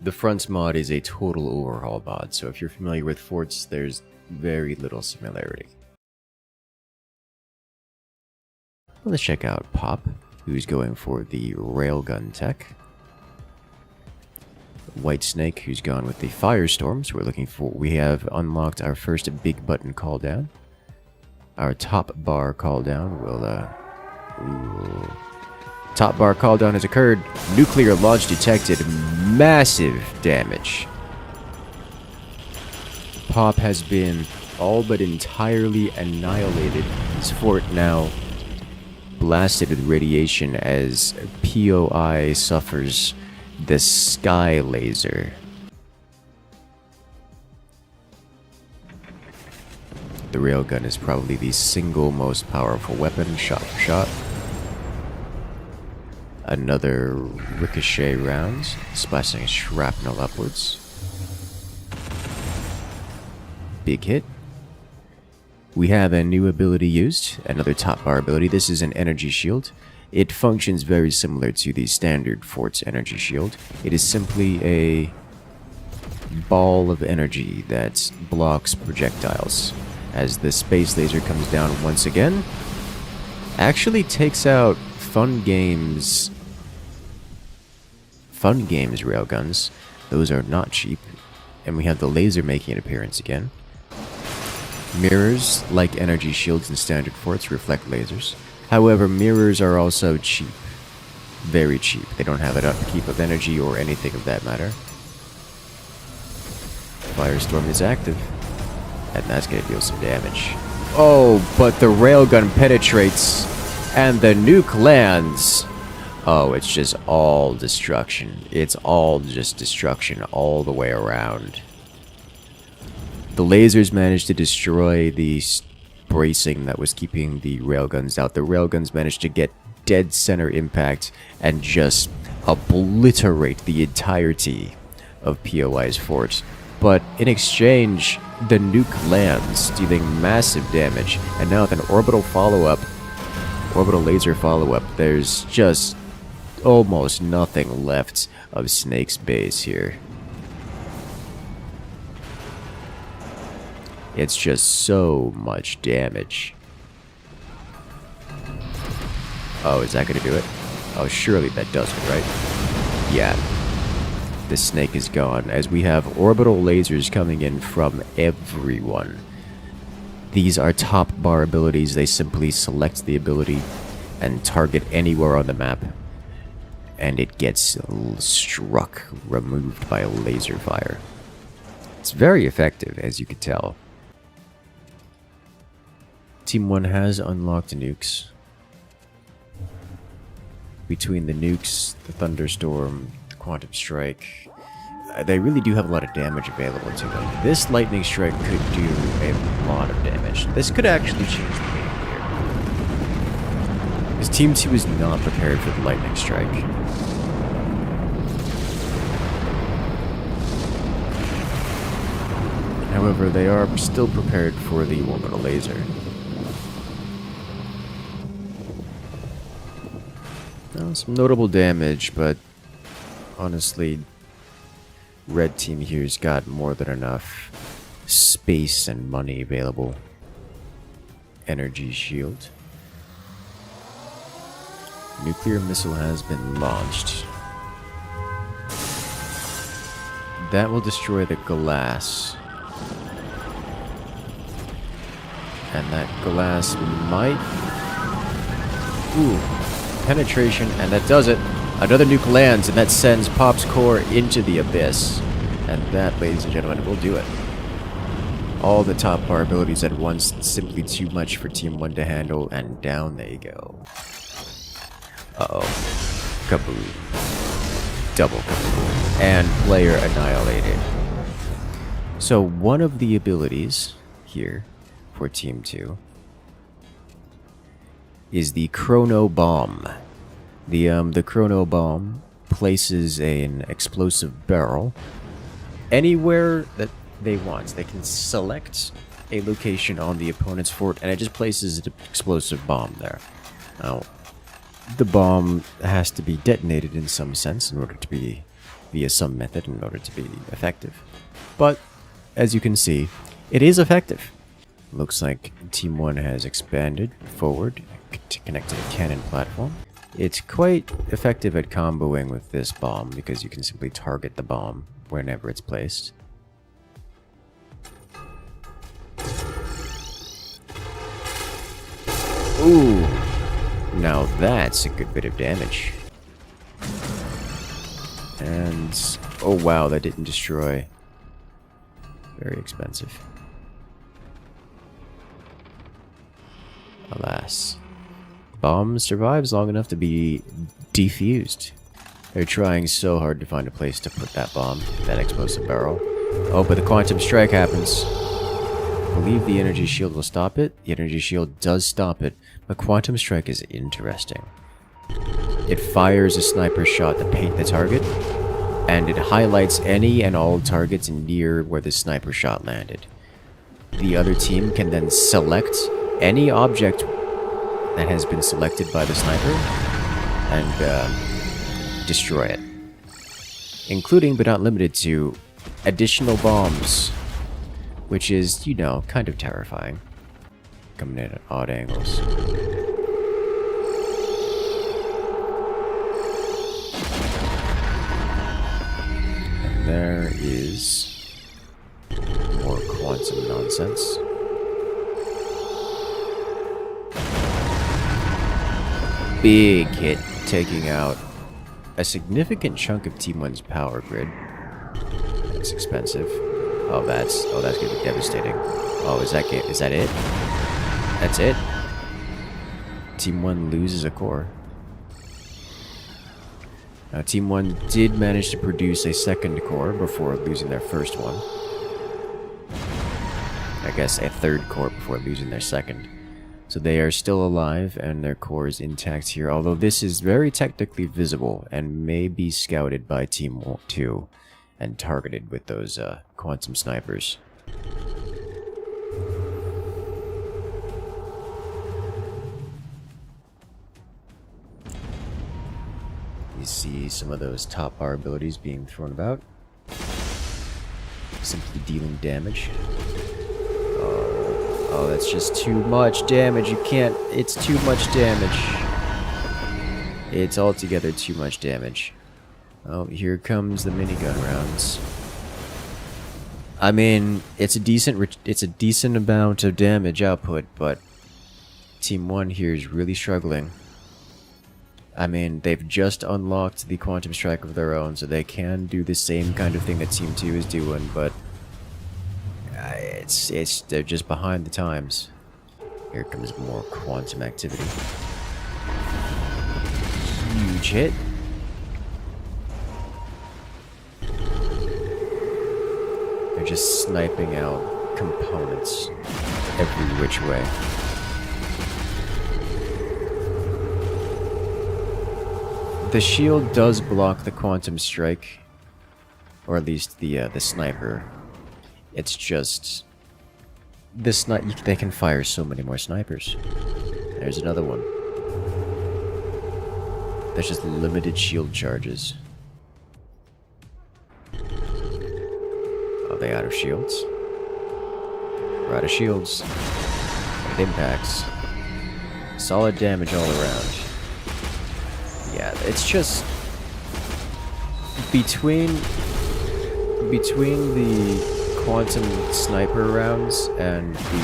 The fronts mod is a total overhaul mod, so if you're familiar with forts, there's very little similarity. Let's check out Pop, who's going for the railgun tech. White Snake, who's gone with the Firestorm, so we have unlocked our first big button call down. Our top bar call down will, top bar call down has occurred. Nuclear launch detected. Massive damage. Pop has been all but entirely annihilated. His fort now blasted with radiation as POI suffers the Sky Laser. The railgun is probably the single most powerful weapon, shot for shot. Another ricochet rounds, splashing shrapnel upwards. Big hit. We have a new ability used, another top bar ability. This is an energy shield. It functions very similar to the standard fort's energy shield. It is simply a ball of energy that blocks projectiles. As the space laser comes down once again, actually takes out Fun Games railguns. Those are not cheap. And we have the laser making an appearance again. Mirrors, like energy shields in standard forts, reflect lasers. However, mirrors are also cheap. Very cheap. They don't have an upkeep of energy or anything of that matter. Firestorm is active. And that's going to deal some damage. Oh, but the railgun penetrates. And the nuke lands. Oh, it's just all destruction. It's all just destruction all the way around. The lasers managed to destroy the bracing that was keeping the railguns out. The railguns managed to get dead center impact and just obliterate the entirety of POI's fort. But in exchange, the nuke lands, dealing massive damage. And now with an orbital laser follow-up, there's just almost nothing left of Snake's base here. It's just so much damage. Oh, is that gonna do it? Oh, surely that does it, right? Yeah. The Snake is gone, as we have orbital lasers coming in from everyone. These are top bar abilities. They simply select the ability and target anywhere on the map. And it gets removed by a laser fire. It's very effective, as you can tell. Team 1 has unlocked nukes. Between the nukes, the Thunderstorm, the Quantum Strike, they really do have a lot of damage available to them. This Lightning Strike could do a lot of damage. This could actually change the game here. Because Team 2 is not prepared for the Lightning Strike. However, they are still prepared for the orbital laser. Some notable damage, but honestly, Red Team here's got more than enough space and money available. Energy shield. Nuclear missile has been launched. That will destroy the glass. And that glass might... Ooh. Penetration, and that does it. Another nuke lands, and that sends Pop's core into the abyss. And that, ladies and gentlemen, will do it. All the top bar abilities at once, simply too much for Team 1 to handle, and down they go. Uh-oh. Kaboom. Double kaboom. And player annihilated. So one of the abilities here for Team 2 is the Chrono Bomb. The Chrono Bomb places an explosive barrel anywhere that they want. They can select a location on the opponent's fort, and it just places an explosive bomb there. Now, the bomb has to be detonated in some sense in order to be via some method in order to be effective. But, as you can see, it is effective. Looks like Team 1 has expanded forward to connect to the cannon platform. It's quite effective at comboing with this bomb because you can simply target the bomb whenever it's placed. Ooh, now that's a good bit of damage. And, oh wow, that didn't destroy. Very expensive. Alas. Bomb survives long enough to be defused. They're trying so hard to find a place to put that bomb, that explosive barrel. Oh, but the quantum strike happens. I believe the energy shield will stop it. The energy shield does stop it, but quantum strike is interesting. It fires a sniper shot to paint the target, and it highlights any and all targets near where the sniper shot landed. The other team can then select any object that has been selected by the sniper and destroy it. Including, but not limited to, additional bombs, which is, you know, kind of terrifying. Coming in at odd angles. And there is more quantum nonsense. Big hit, taking out a significant chunk of Team 1's power grid. That's expensive. Oh, that's gonna be devastating. Oh, is that it? That's it? Team 1 loses a core. Now, Team 1 did manage to produce a second core before losing their first one. I guess a third core before losing their second. So they are still alive and their core is intact here, although this is very technically visible and may be scouted by Team 2 and targeted with those quantum snipers. You see some of those top bar abilities being thrown about. Simply dealing damage. Oh, that's just too much damage. You can't... It's too much damage. It's altogether too much damage. Oh, here comes the minigun rounds. I mean, it's a decent amount of damage output, but Team 1 here is really struggling. I mean, they've just unlocked the quantum strike of their own, so they can do the same kind of thing that Team 2 is doing, but they're just behind the times. Here comes more quantum activity. Huge hit. They're just sniping out components every which way. The shield does block the quantum strike, or at least the sniper. It's just they can fire so many more snipers. There's another one. There's just limited shield charges. Are they out of shields? We're out of shields. And impacts. Solid damage all around. Yeah, it's just between the quantum sniper rounds and the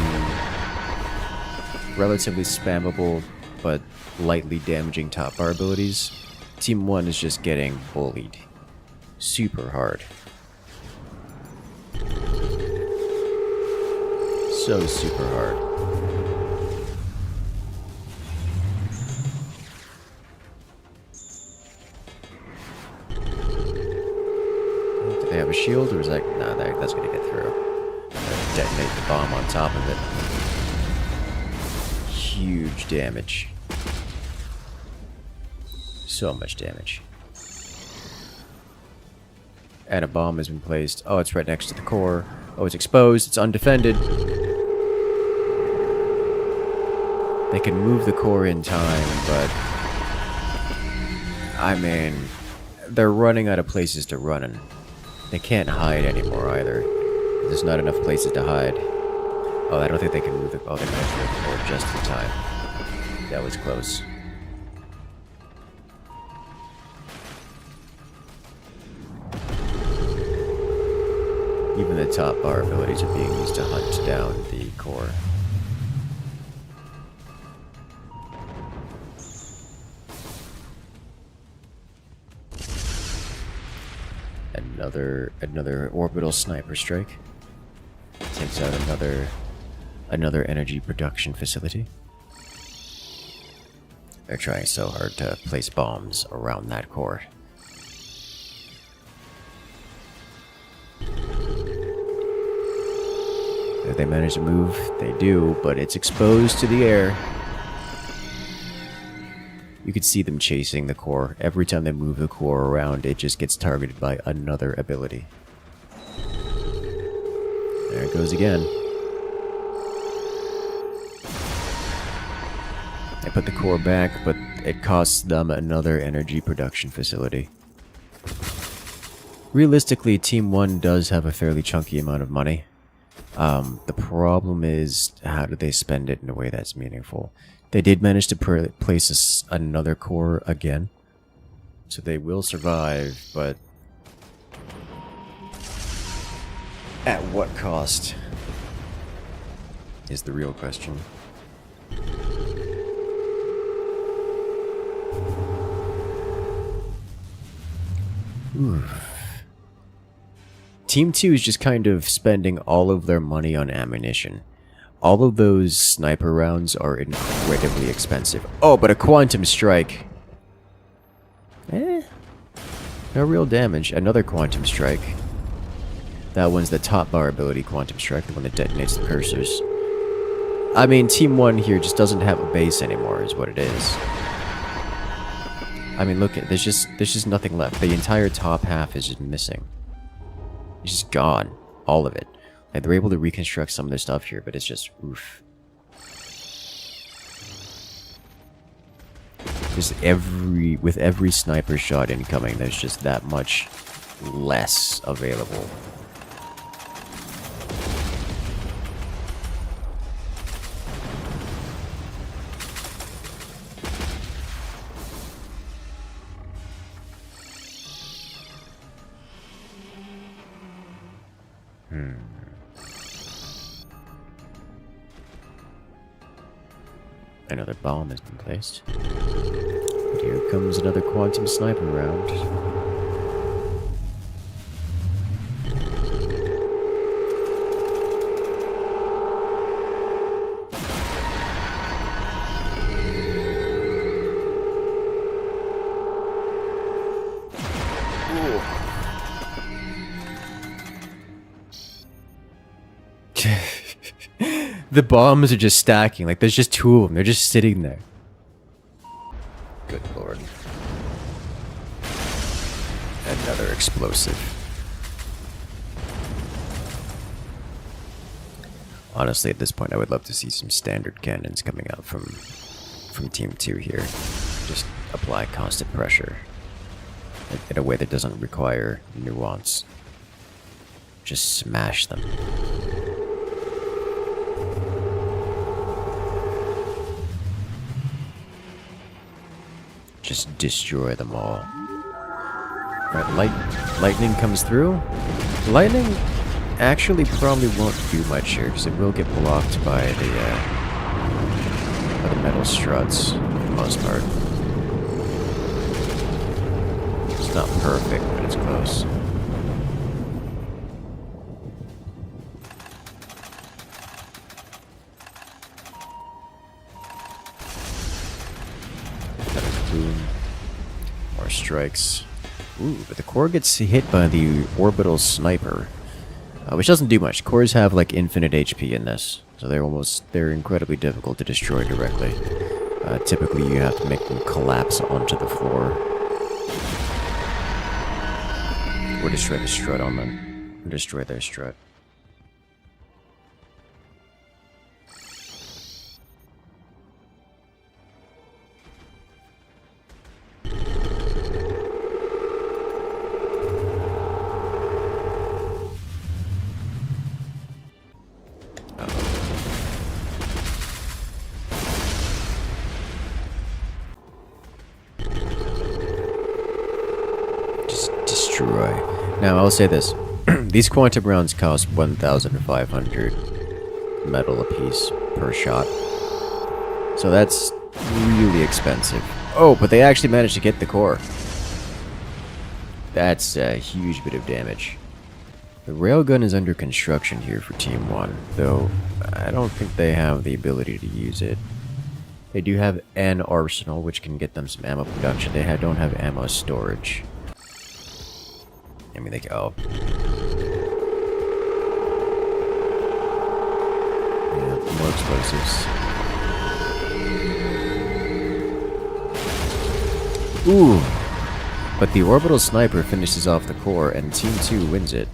relatively spammable but lightly damaging top bar abilities, Team 1 is just getting bullied super hard. So super hard. Do they have a shield, or is that... Nah, that's gonna get through. Detonate the bomb on top of it. Huge damage. So much damage. And a bomb has been placed. Oh, it's right next to the core. Oh, it's exposed. It's undefended. They can move the core in time, but... I mean... they're running out of places to run in. They can't hide anymore either. There's not enough places to hide. Oh, I don't think they can move the... Oh, they managed to move the core just in time. That was close. Even the top bar abilities are being used to hunt down the core. Another orbital sniper strike. Takes out another energy production facility. They're trying so hard to place bombs around that core. If they manage to move, they do, but it's exposed to the air. You can see them chasing the core. Every time they move the core around, it just gets targeted by another ability. There it goes again. They put the core back, but it costs them another energy production facility. Realistically, Team 1 does have a fairly chunky amount of money. The problem is, how do they spend it in a way that's meaningful? They did manage to place another core again, so they will survive, but at what cost is the real question. Oof. Team 2 is just kind of spending all of their money on ammunition. All of those sniper rounds are incredibly expensive. Oh, but a quantum strike. No real damage. Another quantum strike. That one's the top bar ability, quantum strike, the one that detonates the cursors. I mean, Team 1 here just doesn't have a base anymore, is what it is. I mean, look, there's just nothing left. The entire top half is just missing. It's just gone. All of it. Like, they're able to reconstruct some of their stuff here, but it's just, oof. Just with every sniper shot incoming, there's just that much less available. Another bomb has been placed. And here comes another quantum sniper round. The bombs are just stacking. Like, there's just two of them. They're just sitting there. Good lord. Another explosive. Honestly, at this point, I would love to see some standard cannons coming out from Team 2 here. Just apply constant pressure in a way that doesn't require nuance. Just smash them. Just destroy them all. Right, lightning comes through. Lightning actually probably won't do much here, because it will get blocked by the metal struts, for the most part. It's not perfect, but it's close. Boom. More strikes. Ooh, but the core gets hit by the orbital sniper, which doesn't do much. Cores have like infinite HP in this, so they're incredibly difficult to destroy directly. Typically, you have to make them collapse onto the floor, or destroy the strut on them, or destroy their strut. destroy. Now, I'll say this. These quantum rounds cost 1,500 metal apiece per shot. So that's really expensive. Oh, but they actually managed to get the core. That's a huge bit of damage. The railgun is under construction here for Team 1, though I don't think they have the ability to use it. They do have an arsenal, which can get them some ammo production. They don't have ammo storage. I mean, they can... Oh. Yeah, more explosives. Ooh! But the orbital sniper finishes off the core, and Team 2 wins it.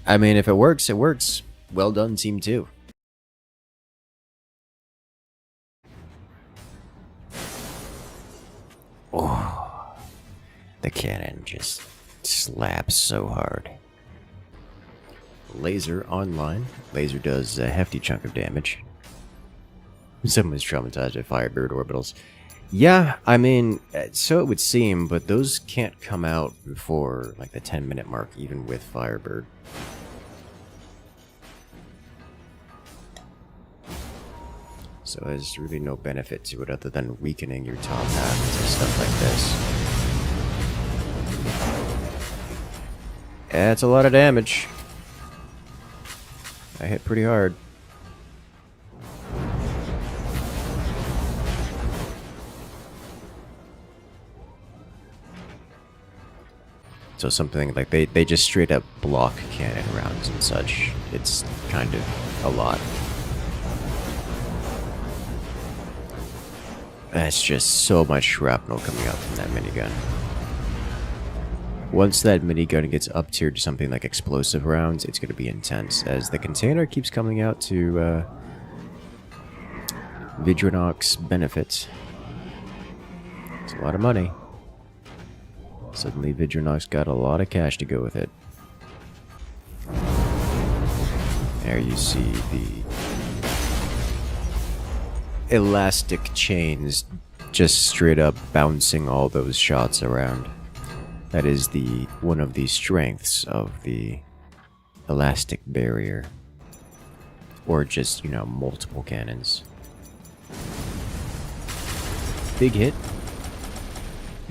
I mean, if it works, it works. Well done, Team 2. Oh, the cannon just slaps so hard. Laser online. Laser does a hefty chunk of damage. Someone's traumatized by Firebird orbitals. Yeah, I mean, so it would seem, but those can't come out before like the 10-minute mark, even with Firebird. So there's really no benefit to it other than weakening your top half and stuff like this. That's a lot of damage. I hit pretty hard. So something like they just straight up block cannon rounds and such. It's kind of a lot. That's just so much shrapnel coming out from that minigun. Once that minigun gets up tiered to something like explosive rounds, it's going to be intense, as the container keeps coming out to Vidronox benefits. It's a lot of money. Suddenly Vidronox got a lot of cash to go with it. There you see the elastic chains just straight up bouncing all those shots around. That is one of the strengths of the elastic barrier. Or just, you know, multiple cannons. Big hit.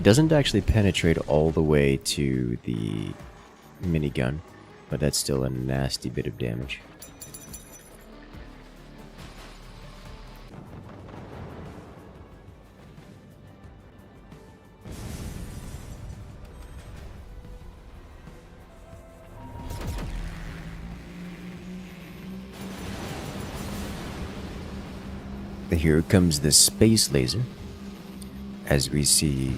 Doesn't actually penetrate all the way to the minigun, but that's still a nasty bit of damage. Here comes the space laser, as we see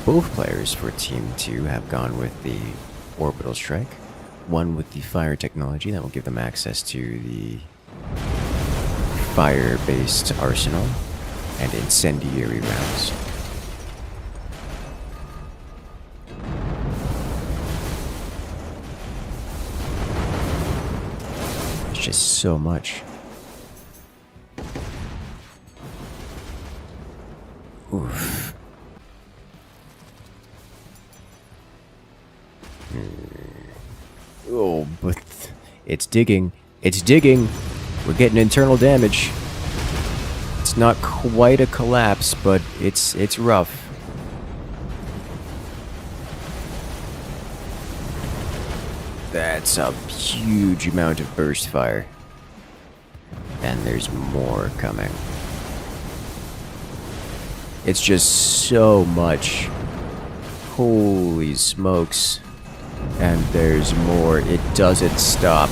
both players for Team 2 have gone with the orbital strike, one with the fire technology that will give them access to the fire-based arsenal and incendiary rounds. It's just so much. Oof. Oh, but it's digging. It's digging. We're getting internal damage. It's not quite a collapse, but it's rough. That's a huge amount of burst fire. And there's more coming. It's just so much. Holy smokes. And there's more. It doesn't stop.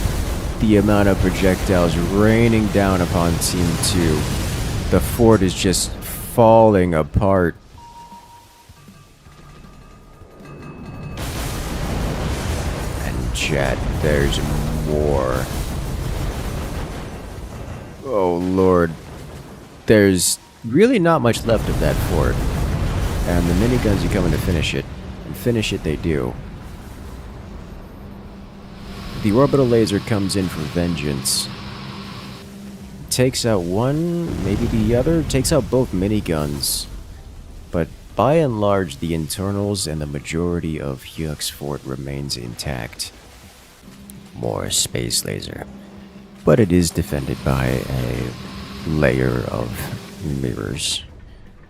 The amount of projectiles raining down upon Team 2. The fort is just falling apart. And chat, there's more. Oh lord. There's really not much left of that fort. And the miniguns are coming to finish it. And finish it they do. The orbital laser comes in for vengeance. Takes out one, maybe the other. Takes out both miniguns. But by and large, the internals and the majority of Hyuk's fort remains intact. More space laser. But it is defended by a layer of mirrors.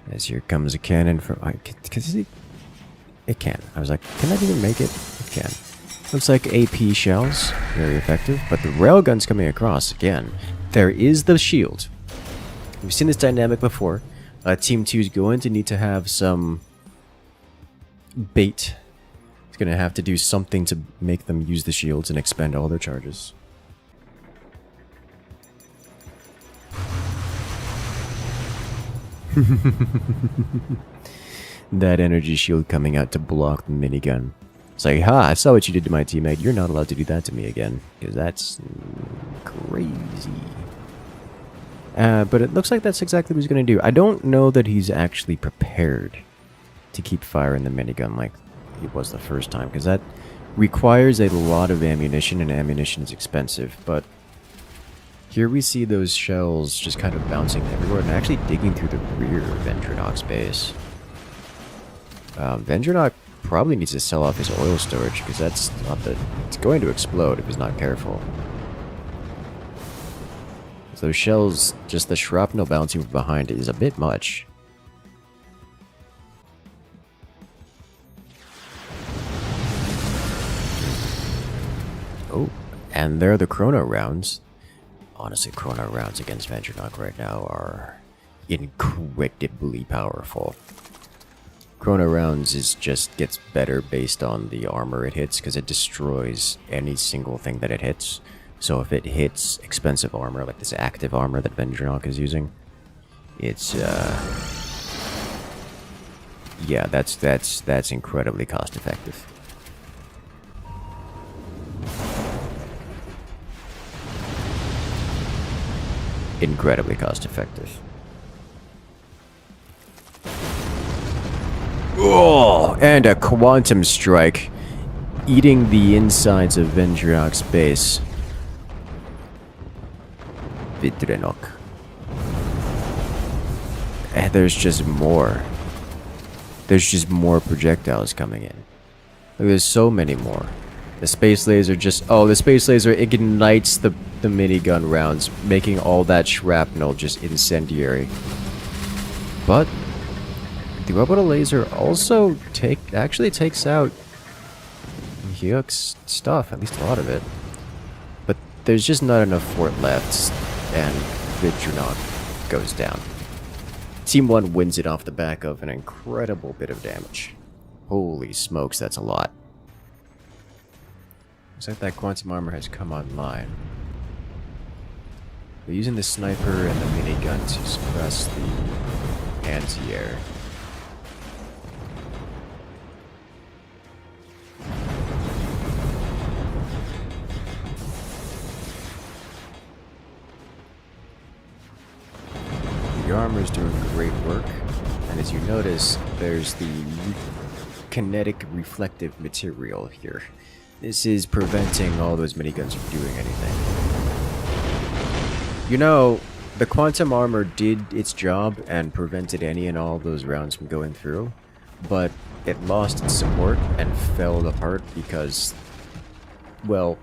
As here comes a cannon from... It can. I was like, can that even make it? It can. Looks like AP shells. Very effective. But the railgun's coming across again. There is the shield. We've seen this dynamic before. Team 2 is going to need to have some bait. It's going to have to do something to make them use the shields and expend all their charges. That energy shield coming out to block the minigun. It's like, ha, I saw what you did to my teammate. You're not allowed to do that to me again. Because that's crazy. But it looks like that's exactly what he's going to do. I don't know that he's actually prepared to keep firing the minigun like he was the first time. Because that requires a lot of ammunition, and ammunition is expensive. But here we see those shells just kind of bouncing everywhere and actually digging through the rear of Vendronok's base. Vendronok probably needs to sell off his oil storage because that's not the... It's going to explode if he's not careful. So those shells, just the shrapnel bouncing from behind it is a bit much. Oh, and there are the chrono rounds. Honestly, chrono rounds against Vendronok right now are incredibly powerful. Chrono rounds just gets better based on the armor it hits because it destroys any single thing that it hits. So if it hits expensive armor like this active armor that Vendronok is using, it's yeah, that's incredibly cost effective. Incredibly cost effective. Oh, and a quantum strike eating the insides of Vendronok's base. Vendronok. And there's just more. There's just more projectiles coming in. Look, there's so many more. The space laser just... Oh, the space laser ignites the minigun rounds, making all that shrapnel just incendiary. But the orbital laser also actually takes out Hyuk's stuff, at least a lot of it. But there's just not enough fort left, and Vendronok goes down. Team 1 wins it off the back of an incredible bit of damage. Holy smokes, that's a lot. Looks like that quantum armor has come online. They're using the sniper and the minigun to suppress the anti-air. The armor is doing great work, and as you notice, there's the kinetic reflective material here. This is preventing all those miniguns from doing anything. You know, the quantum armor did its job and prevented any and all those rounds from going through, but it lost its support and fell apart because, well,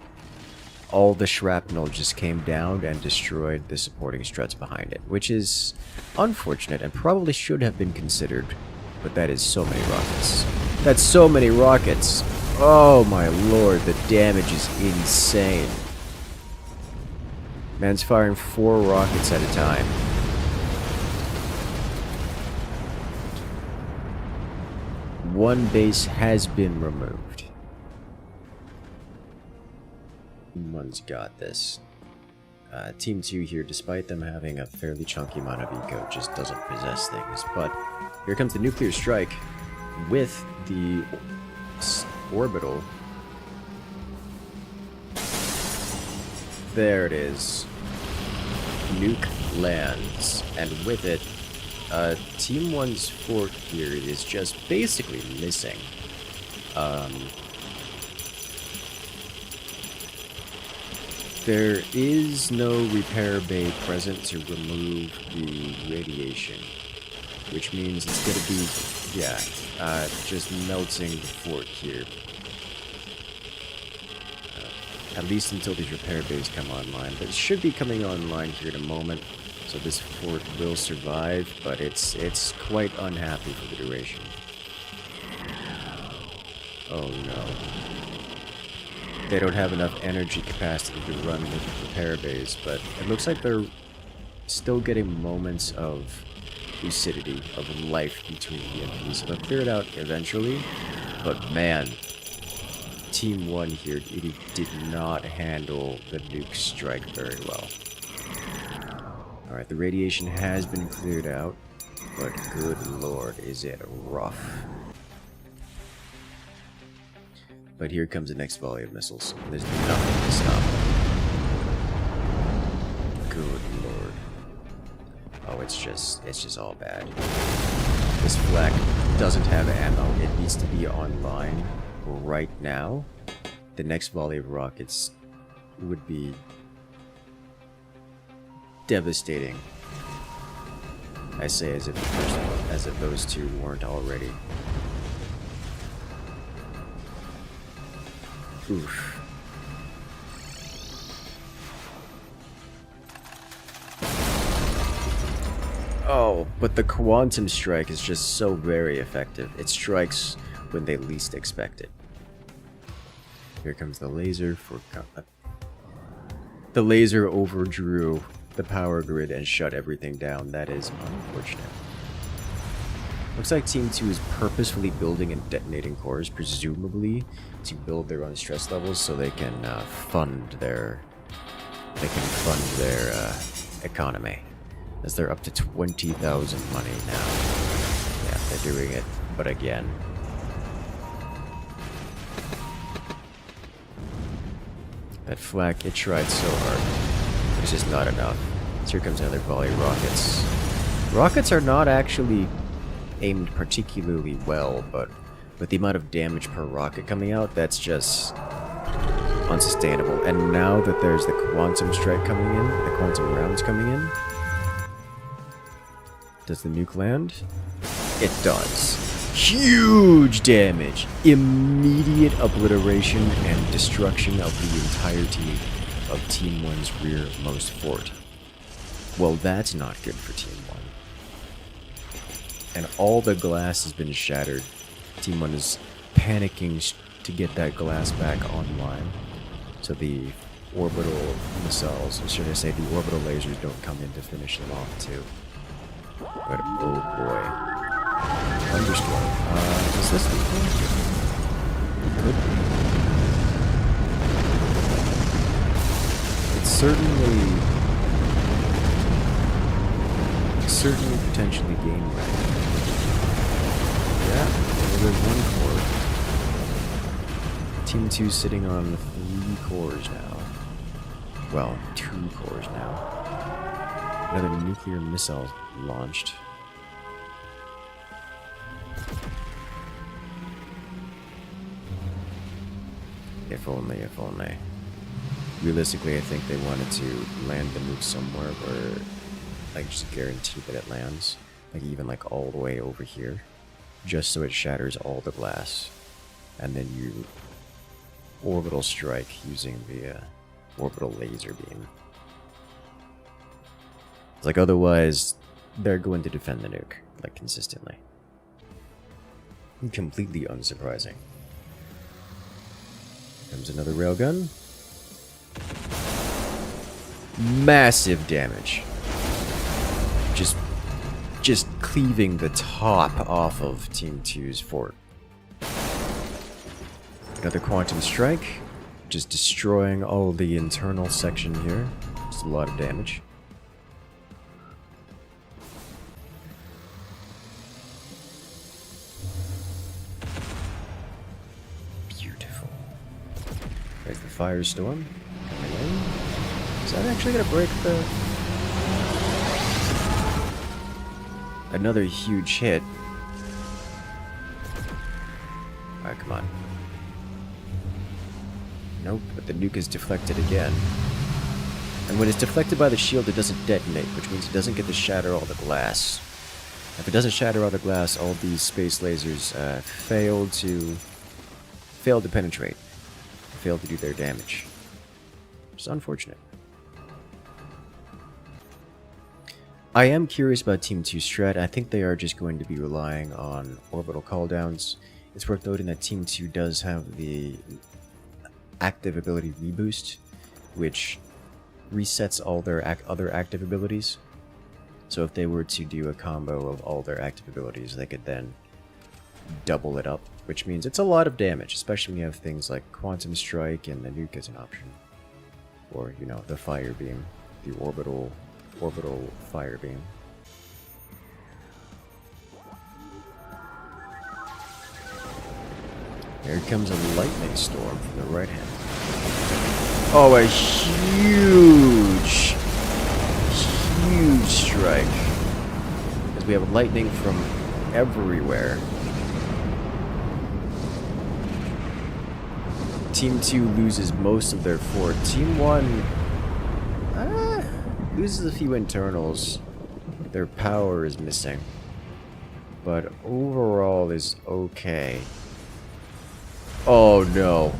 all the shrapnel just came down and destroyed the supporting struts behind it, which is unfortunate and probably should have been considered, but that is so many rockets. That's so many rockets! Oh my lord, the damage is insane. Man's firing 4 rockets at a time. One base has been removed. One's got this. Team 2 here, despite them having a fairly chunky amount of eco, just doesn't possess things. But here comes the nuclear strike with the orbital. There it is. Nuke lands, and with it, Team 1's fort here is just basically missing. There is no repair bay present to remove the radiation. which means it's gonna be, yeah, just melting the fort here. At least until these repair bays come online. But it should be coming online here in a moment, so this fort will survive, but it's quite unhappy for the duration. Oh no. They don't have enough energy capacity to run with repair bays, but it looks like they're still getting moments of lucidity, of life between EMPs. So they'll clear it out eventually, but man, Team 1 here did not handle the nuke strike very well. Alright, the radiation has been cleared out, but good lord, is it rough. But here comes the next volley of missiles. There's nothing to stop them. Good lord. Oh, it's just all bad. This flak doesn't have ammo. It needs to be online right now. The next volley of rockets would be devastating. I say as if those two weren't already. Oof. Oh, but the quantum strike is just so very effective. It strikes when they least expect it. Here comes the laser for... The laser overdrew the power grid and shut everything down. That is unfortunate. Looks like Team 2 is purposefully building and detonating cores, presumably to build their own stress levels so they can fund their economy. As they're up to 20,000 money now. Yeah, they're doing it, but again. That flak, it tried so hard. It's just not enough. So here comes another volley of rockets. Rockets are not actually aimed particularly well, but with the amount of damage per rocket coming out, that's just unsustainable. And now that there's the quantum strike coming in, the quantum rounds coming in, does the nuke land? It does. Huge damage! Immediate obliteration and destruction of the entirety of Team 1's rearmost fort. Well, that's not good for Team 1. And all the glass has been shattered. Team 1 is panicking to get that glass back online, so the orbital missiles, or should I say the orbital lasers, don't come in to finish them off too. But oh boy. Thunderstorm. Is this the one? Could be. It's certainly potentially game ready. Yeah, there's one core. Team 2 sitting on 3 cores now. Well, 2 cores now. Another nuclear missile launched. If only, if only. Realistically, I think they wanted to land the nuke somewhere where, like, just guarantee that it lands. Like, even, like, all the way over here. Just so it shatters all the glass. And then you orbital strike using the orbital laser beam. It's like, otherwise, they're going to defend the nuke, like, consistently. Completely unsurprising. Comes another railgun. Massive damage. Just cleaving the top off of Team 2's fort. Another quantum strike. Just destroying all the internal section here. Just a lot of damage. Beautiful. There's the firestorm coming in. Is that actually gonna break the... Another huge hit. Alright, come on. Nope, but the nuke is deflected again. And when it's deflected by the shield, it doesn't detonate, which means it doesn't get to shatter all the glass. If it doesn't shatter all the glass, all these space lasers fail to penetrate, fail to do their damage. It's unfortunate. I am curious about Team 2's strat. I think they are just going to be relying on orbital calldowns. It's worth noting that Team 2 does have the active ability reboost, which resets all their other active abilities. So if they were to do a combo of all their active abilities, they could then double it up, which means it's a lot of damage, especially when you have things like Quantum Strike and the nuke as an option. Or, you know, the fire beam, the orbital fire beam. Here comes a lightning storm from the right hand. Oh, a huge strike. Because we have lightning from everywhere. Team 2 loses most of their fort. Team 1 loses a few internals. Their power is missing. But overall is okay. Oh no.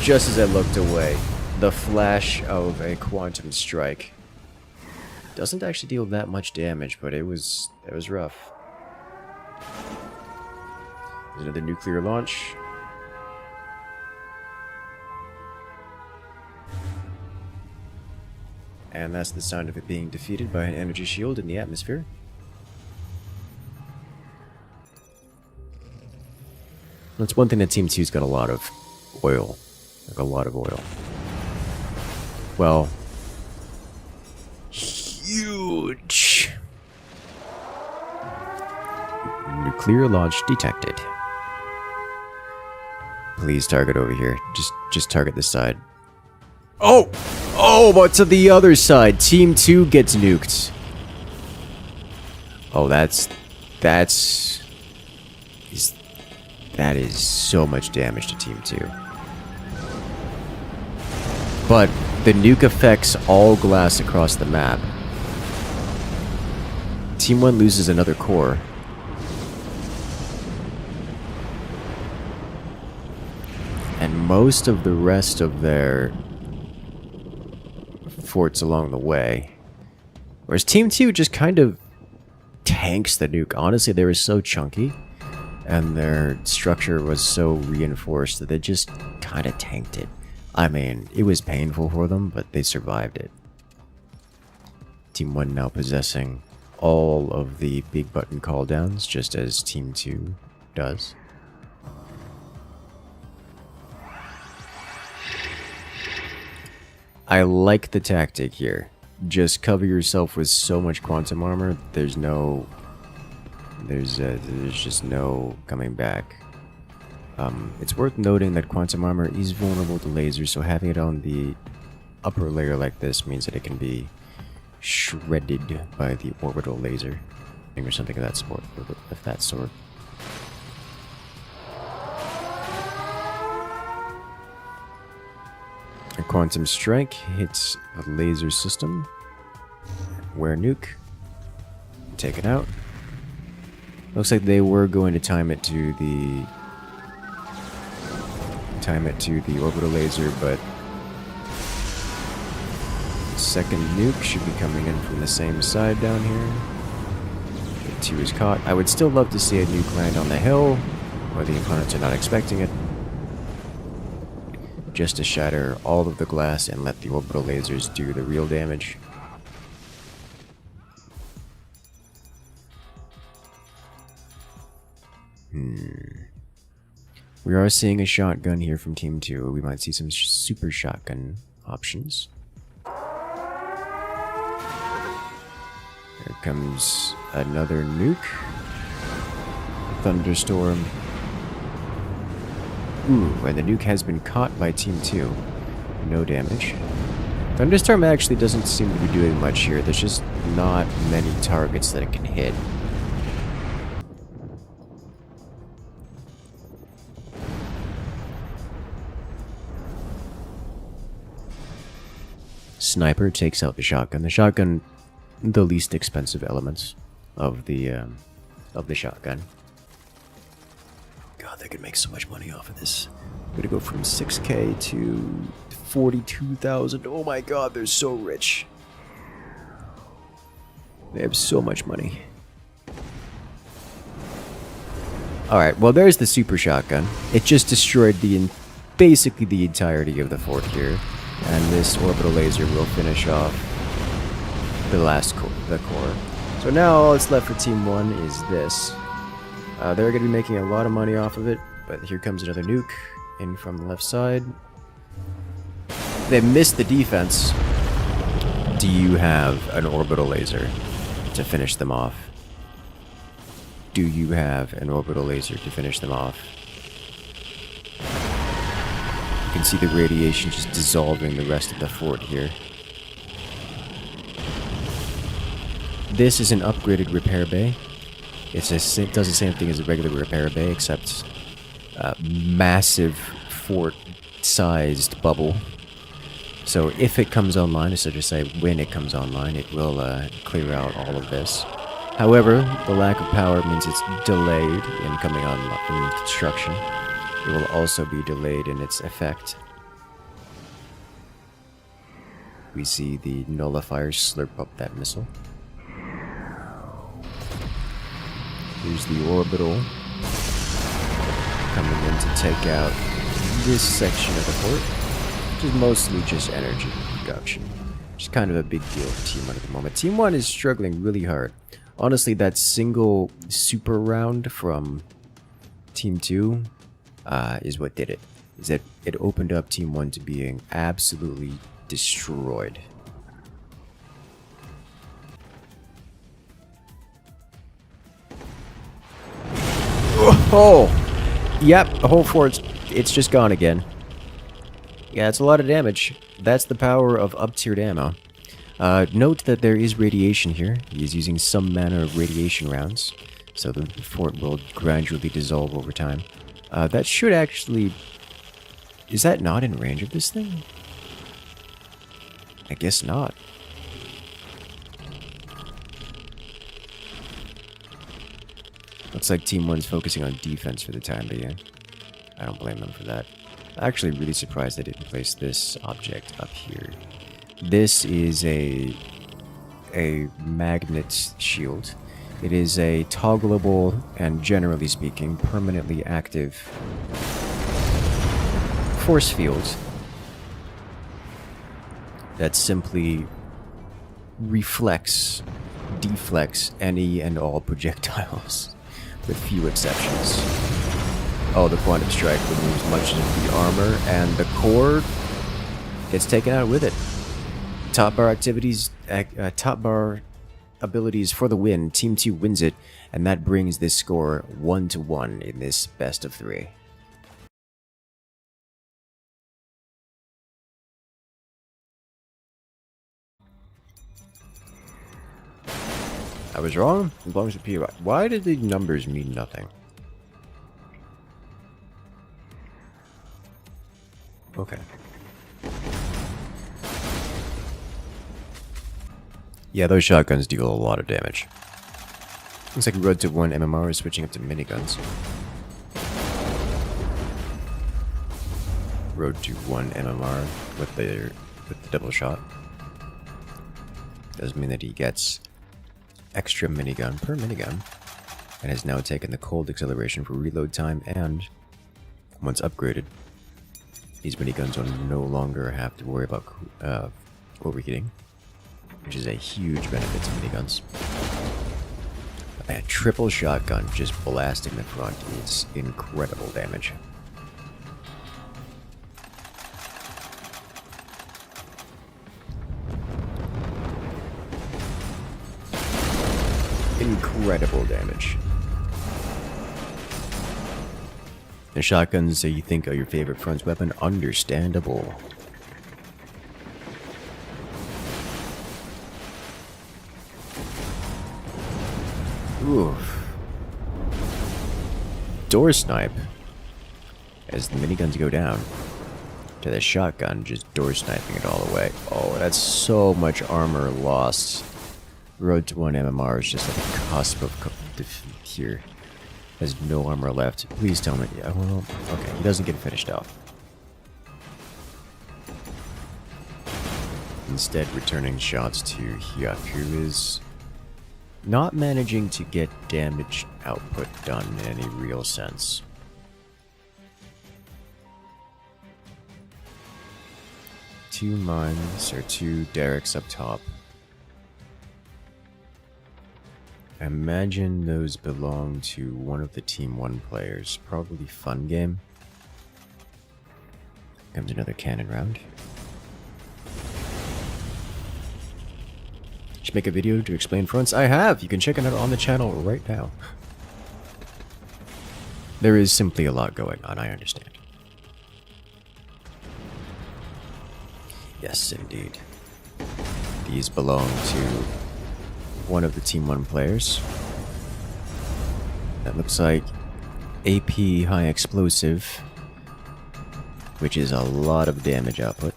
Just as I looked away, the flash of a quantum strike. Doesn't actually deal that much damage, but it was rough. There's another nuclear launch. And that's the sound of it being defeated by an energy shield in the atmosphere. That's one thing that Team 2's got a lot of oil. Like a lot of oil. Well, huge. Nuclear launch detected. Please target over here. Just target this side. Oh! Oh, but to the other side. Team 2 gets nuked. Oh, that is so much damage to Team 2. But the nuke affects all glass across the map. Team 1 loses another core. And most of the rest of their forts along the way. Whereas Team 2 just kind of tanks the nuke. Honestly, they were so chunky and their structure was so reinforced that they just kind of tanked it. I mean, it was painful for them, but they survived it. Team 1 now possessing all of the big button calldowns, just as Team 2 does. I like the tactic here. Just cover yourself with so much quantum armor, there's just no coming back. It's worth noting that quantum armor is vulnerable to lasers, so having it on the upper layer like this means that it can be shredded by the orbital laser, or something of that sort. A quantum strike hits a laser system. Where nuke? Take it out. Looks like they were going to time it to the orbital laser, but the second nuke should be coming in from the same side down here. The 2 is caught. I would still love to see a nuke land on the hill, where the opponents are not expecting it, just to shatter all of the glass and let the orbital lasers do the real damage. We are seeing a shotgun here from Team 2. We might see some super shotgun options. Here comes another nuke. Thunderstorm. Ooh, and the nuke has been caught by Team 2. No damage. Thunderstorm actually doesn't seem to be doing much here. There's just not many targets that it can hit. Sniper takes out the shotgun. The shotgun, the least expensive elements of the of the shotgun. God, they could make so much money off of this. We're gonna go from 6K to 42,000. Oh my god, they're so rich. They have so much money. Alright, well there's the super shotgun. It just destroyed basically the entirety of the fort here. And this orbital laser will finish off the core. So now all that's left for Team 1 is this. They're going to be making a lot of money off of it, but here comes another nuke in from the left side. They missed the defense. Do you have an orbital laser to finish them off? Do you have an orbital laser to finish them off? You can see the radiation just dissolving the rest of the fort here. This is an upgraded repair bay. It does the same thing as a regular repair bay, except massive fort-sized bubble. So if it comes online, so to say when it comes online, it will clear out all of this. However, the lack of power means it's delayed in coming on in construction. It will also be delayed in its effect. We see the nullifiers slurp up that missile. Here's the orbital coming in to take out this section of the fort, which is mostly just energy production. Which is kind of a big deal for Team 1 at the moment. Team 1 is struggling really hard. Honestly, that single super round from Team 2 is what did it. Is that it opened up Team 1 to being absolutely destroyed. Oh! Yep, the whole fort's it's just gone again. Yeah, it's a lot of damage. That's the power of up-tiered ammo. Note that there is radiation here. He is using some manner of radiation rounds, so the fort will gradually dissolve over time. That should actually... Is that not in range of this thing? I guess not. Looks like Team 1's focusing on defense for the time being. I don't blame them for that. I'm actually really surprised they didn't place this object up here. This is a magnet shield. It is a toggleable and, generally speaking, permanently active force field that simply deflects any and all projectiles, with few exceptions. Oh, the quantum strike removes much of the armor, and the core gets taken out with it. Top bar abilities for the win. Team 2 wins it, and that brings this score 1-1 in this best of 3. I was wrong. It belongs to POI. Why did the numbers mean nothing? Okay. Yeah, those shotguns deal a lot of damage. Looks like Road to 1 MMR is switching up to miniguns. Road to 1 MMR with the double shot. Doesn't mean that he gets extra minigun per minigun, and has now taken the cold acceleration for reload time, and once upgraded, these miniguns will no longer have to worry about overheating, which is a huge benefit to miniguns. A triple shotgun just blasting the front is incredible damage. Incredible damage. The shotguns that you think are your favorite front weapon, understandable. Oof. Door snipe. As the miniguns go down, to the shotgun just door sniping it all away. Oh, that's so much armor lost. Road to 1 MMR is just at the cusp of here has no armor left. Please tell me. Yeah, well, okay, he doesn't get finished off. Instead, returning shots to Hyuk, who is not managing to get damage output done in any real sense. Two mines, or two derricks up top. Imagine those belong to one of the Team 1 players. Probably fun game. Comes another cannon round. Should make a video to explain fronts. I have! You can check it out on the channel right now. There is simply a lot going on, I understand. Yes, indeed. These belong to one of the Team 1 players. That looks like AP high explosive, which is a lot of damage output.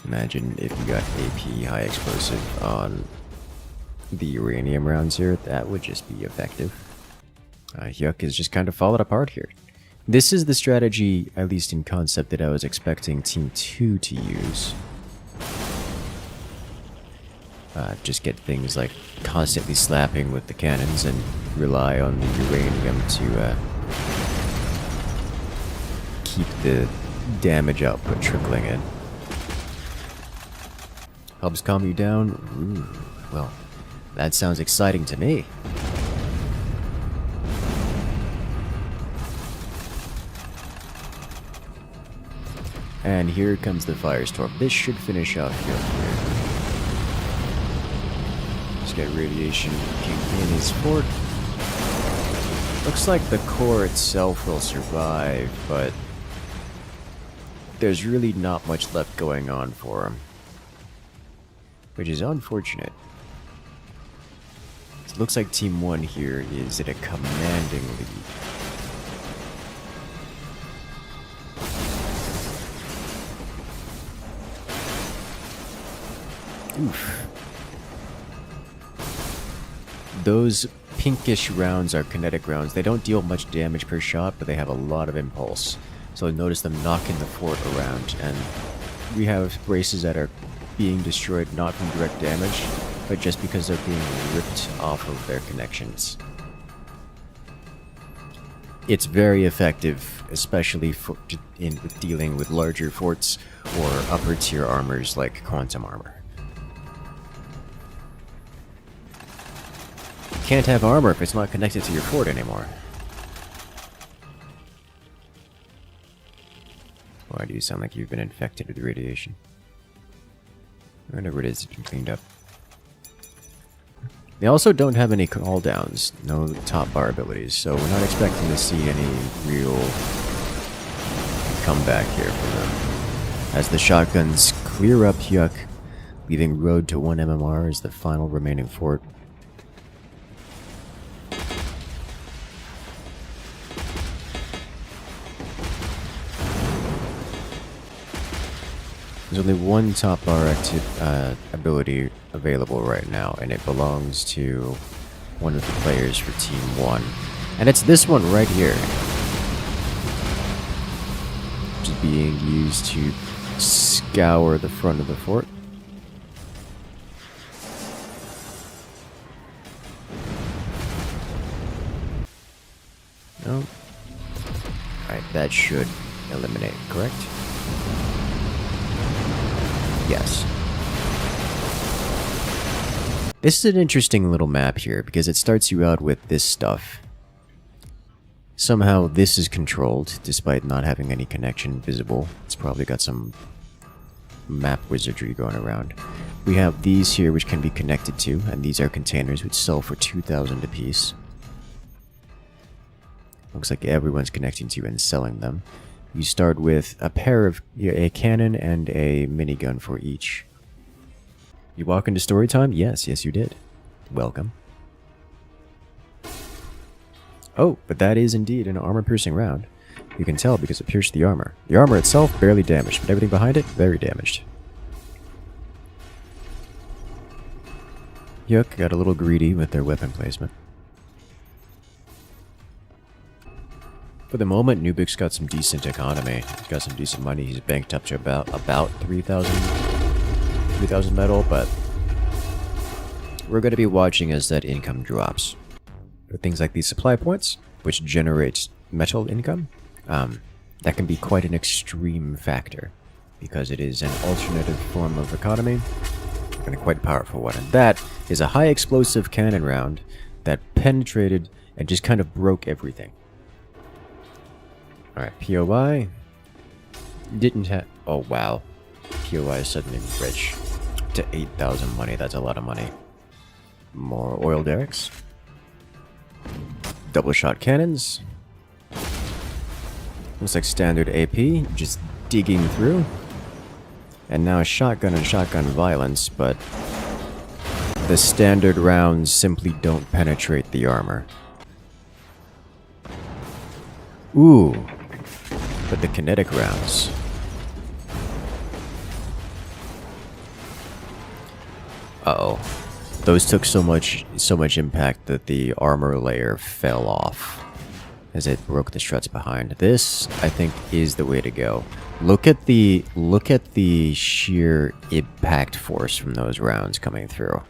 Imagine if you got AP high explosive on the uranium rounds here, that would just be effective. Hyuk is just kind of falling apart here. This is the strategy, at least in concept, that I was expecting Team 2 to use. Just get things like constantly slapping with the cannons and rely on the uranium to keep the damage output trickling in. Helps calm you down? Ooh, well, that sounds exciting to me. And here comes the firestorm. This should finish off here. Let's get radiation in his fort. Looks like the core itself will survive, but there's really not much left going on for him, which is unfortunate. It looks like Team 1 here is at a commanding lead. Oof. Those pinkish rounds are kinetic rounds. They don't deal much damage per shot, but they have a lot of impulse. So notice them knocking the fort around, and we have races that are being destroyed not from direct damage, but just because they're being ripped off of their connections. It's very effective, especially in dealing with larger forts or upper tier armors like quantum armor. You can't have armor if it's not connected to your fort anymore. Why do you sound like you've been infected with radiation? Whatever it is, it's been cleaned up. They also don't have any cooldowns, no top bar abilities, so we're not expecting to see any real comeback here from them. As the shotguns clear up Hyuk, leaving road to 1 MMR as the final remaining fort. There's only one top bar ability available right now, and it belongs to one of the players for Team 1. And it's this one right here, which is being used to scour the front of the fort. No. Alright, that should eliminate, correct? Yes. This is an interesting little map here because it starts you out with this stuff. Somehow this is controlled despite not having any connection visible. It's probably got some map wizardry going around. We have these here which can be connected to, and these are containers which sell for 2,000 apiece. Looks like everyone's connecting to and selling them. You start with a pair of a cannon and a minigun for each. You walk into story time? Yes, you did. Welcome. Oh, but that is indeed an armor-piercing round. You can tell because it pierced the armor. The armor itself barely damaged, but everything behind it very damaged. Yuck got a little greedy with their weapon placement. For the moment, Nubik's got some decent economy. He's got some decent money. He's banked up to about 3,000 metal, but we're going to be watching as that income drops. For things like these supply points, which generates metal income, that can be quite an extreme factor because it is an alternative form of economy and a quite powerful one. And that is a high explosive cannon round that penetrated and just kind of broke everything. Alright, POI didn't have... Oh, wow. POI is suddenly rich. To 8,000 money, that's a lot of money. More oil derricks. Double shot cannons. Looks like standard AP, just digging through. And now shotgun and shotgun violence, but the standard rounds simply don't penetrate the armor. Ooh. But the kinetic rounds. Uh-oh. Those took so much impact that the armor layer fell off as it broke the struts behind. This, I think, is the way to go. Look at the sheer impact force from those rounds coming through.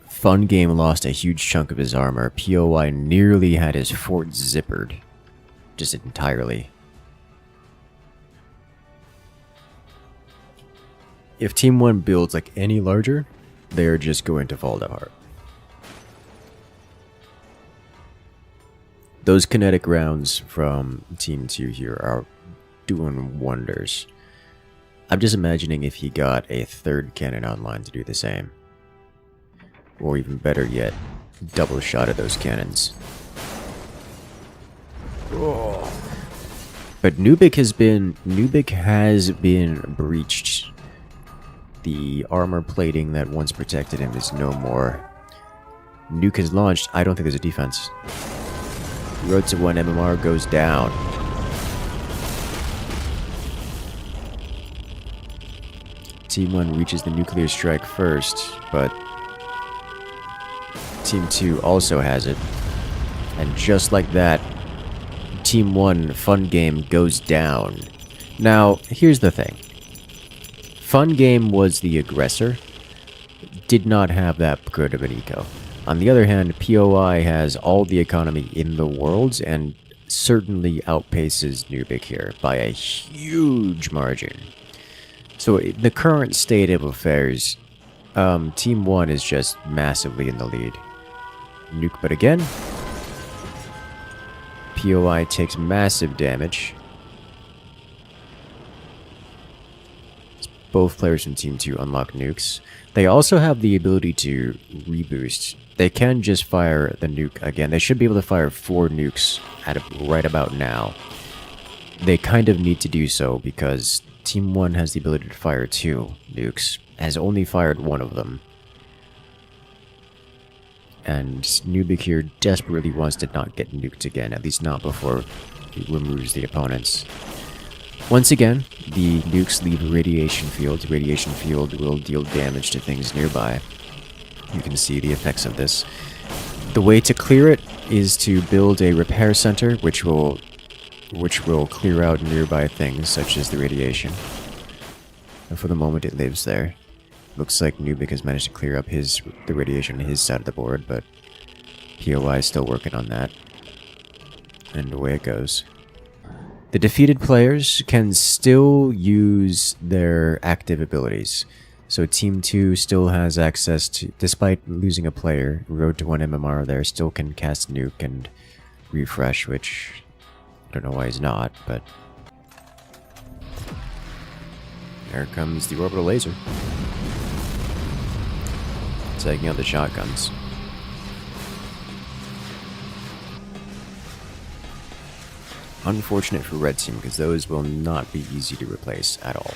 Fun Game lost a huge chunk of his armor. POI nearly had his fort zippered. Just entirely. If Team 1 builds like any larger, they're just going to fall apart. Those kinetic rounds from Team 2 here are doing wonders. I'm just imagining if he got a third cannon online to do the same. Or even better yet, double shot of those cannons. Oh. But Nubik has been breached. The armor plating that once protected him is no more. Nuke is launched. I don't think there's a defense. Road to 1 MMR goes down. Team 1 reaches the nuclear strike first, but Team 2 also has it. And just like that, Team 1 Fun Game goes down. Now, here's the thing. Fun Game was the aggressor. Did not have that good of an eco. On the other hand, POI has all the economy in the world and certainly outpaces Nubik here by a huge margin. So in the current state of affairs, Team 1 is just massively in the lead. Nuke, but again, POI takes massive damage. Both players from Team 2 unlock nukes. They also have the ability to reboost. They can just fire the nuke again. They should be able to fire 4 nukes at right about now. They kind of need to do so because Team 1 has the ability to fire 2 nukes, has only fired 1 of them. And Nubik here desperately wants to not get nuked again, at least not before he removes the opponents. Once again, the nukes leave a radiation field. The radiation field will deal damage to things nearby. You can see the effects of this. The way to clear it is to build a repair center, which will clear out nearby things, such as the radiation. And for the moment, it lives there. Looks like Nubik has managed to clear up the radiation on his side of the board, but POI is still working on that. And away it goes. The defeated players can still use their active abilities. So Team 2 still has access to, despite losing a player, Road to 1 MMR there still can cast Nuke and refresh, which I don't know why he's not, but there comes the orbital laser. Taking out the shotguns. Unfortunate for Red Team, because those will not be easy to replace at all.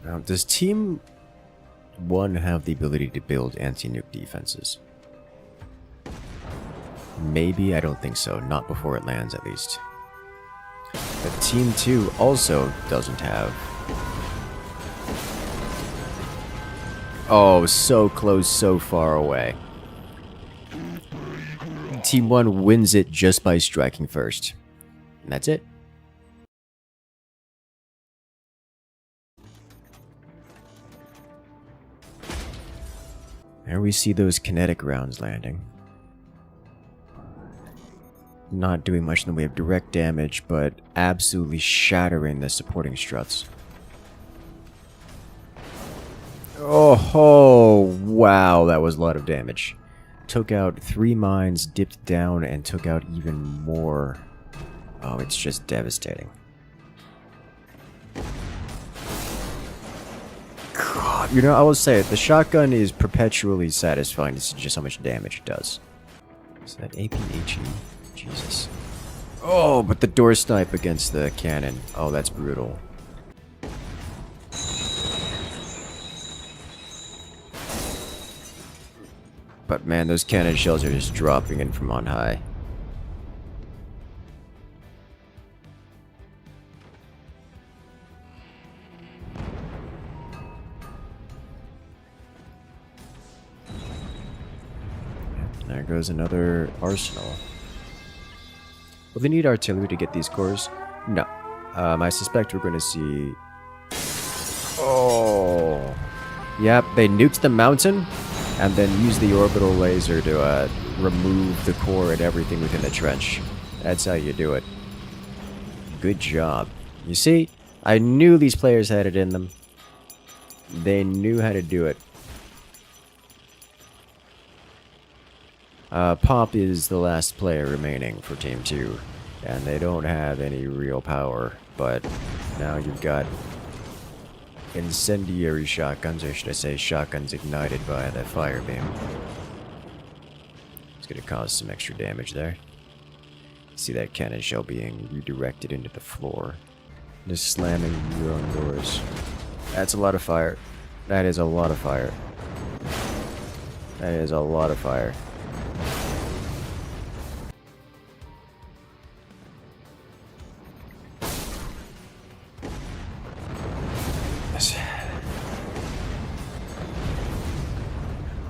Now, does Team 1 have the ability to build anti-nuke defenses? Maybe? I don't think so. Not before it lands, at least. But Team 2 also doesn't have... Oh, so close, so far away. Team 1 wins it just by striking first. And that's it. There we see those kinetic rounds landing. Not doing much in the way of direct damage, but absolutely shattering the supporting struts. Oh, wow, that was a lot of damage. Took out 3 mines, dipped down, and took out even more. Oh, it's just devastating. God, you know, I will say it, the shotgun is perpetually satisfying to see just how much damage it does. Is that APHE? Jesus. Oh, but the door snipe against the cannon. Oh, that's brutal. But man, those cannon shells are just dropping in from on high. There goes another arsenal. Will they need artillery to get these cores? No. I suspect we're going to see... Oh! Yep, they nuked the mountain, and then used the orbital laser to remove the core and everything within the trench. That's how you do it. Good job. You see, I knew these players had it in them. They knew how to do it. Pop is the last player remaining for Team 2, and they don't have any real power, but now you've got incendiary shotguns, or should I say shotguns ignited by the fire beam. It's going to cause some extra damage there. See that cannon shell being redirected into the floor. Just slamming your own doors. That's a lot of fire. That is a lot of fire. That is a lot of fire.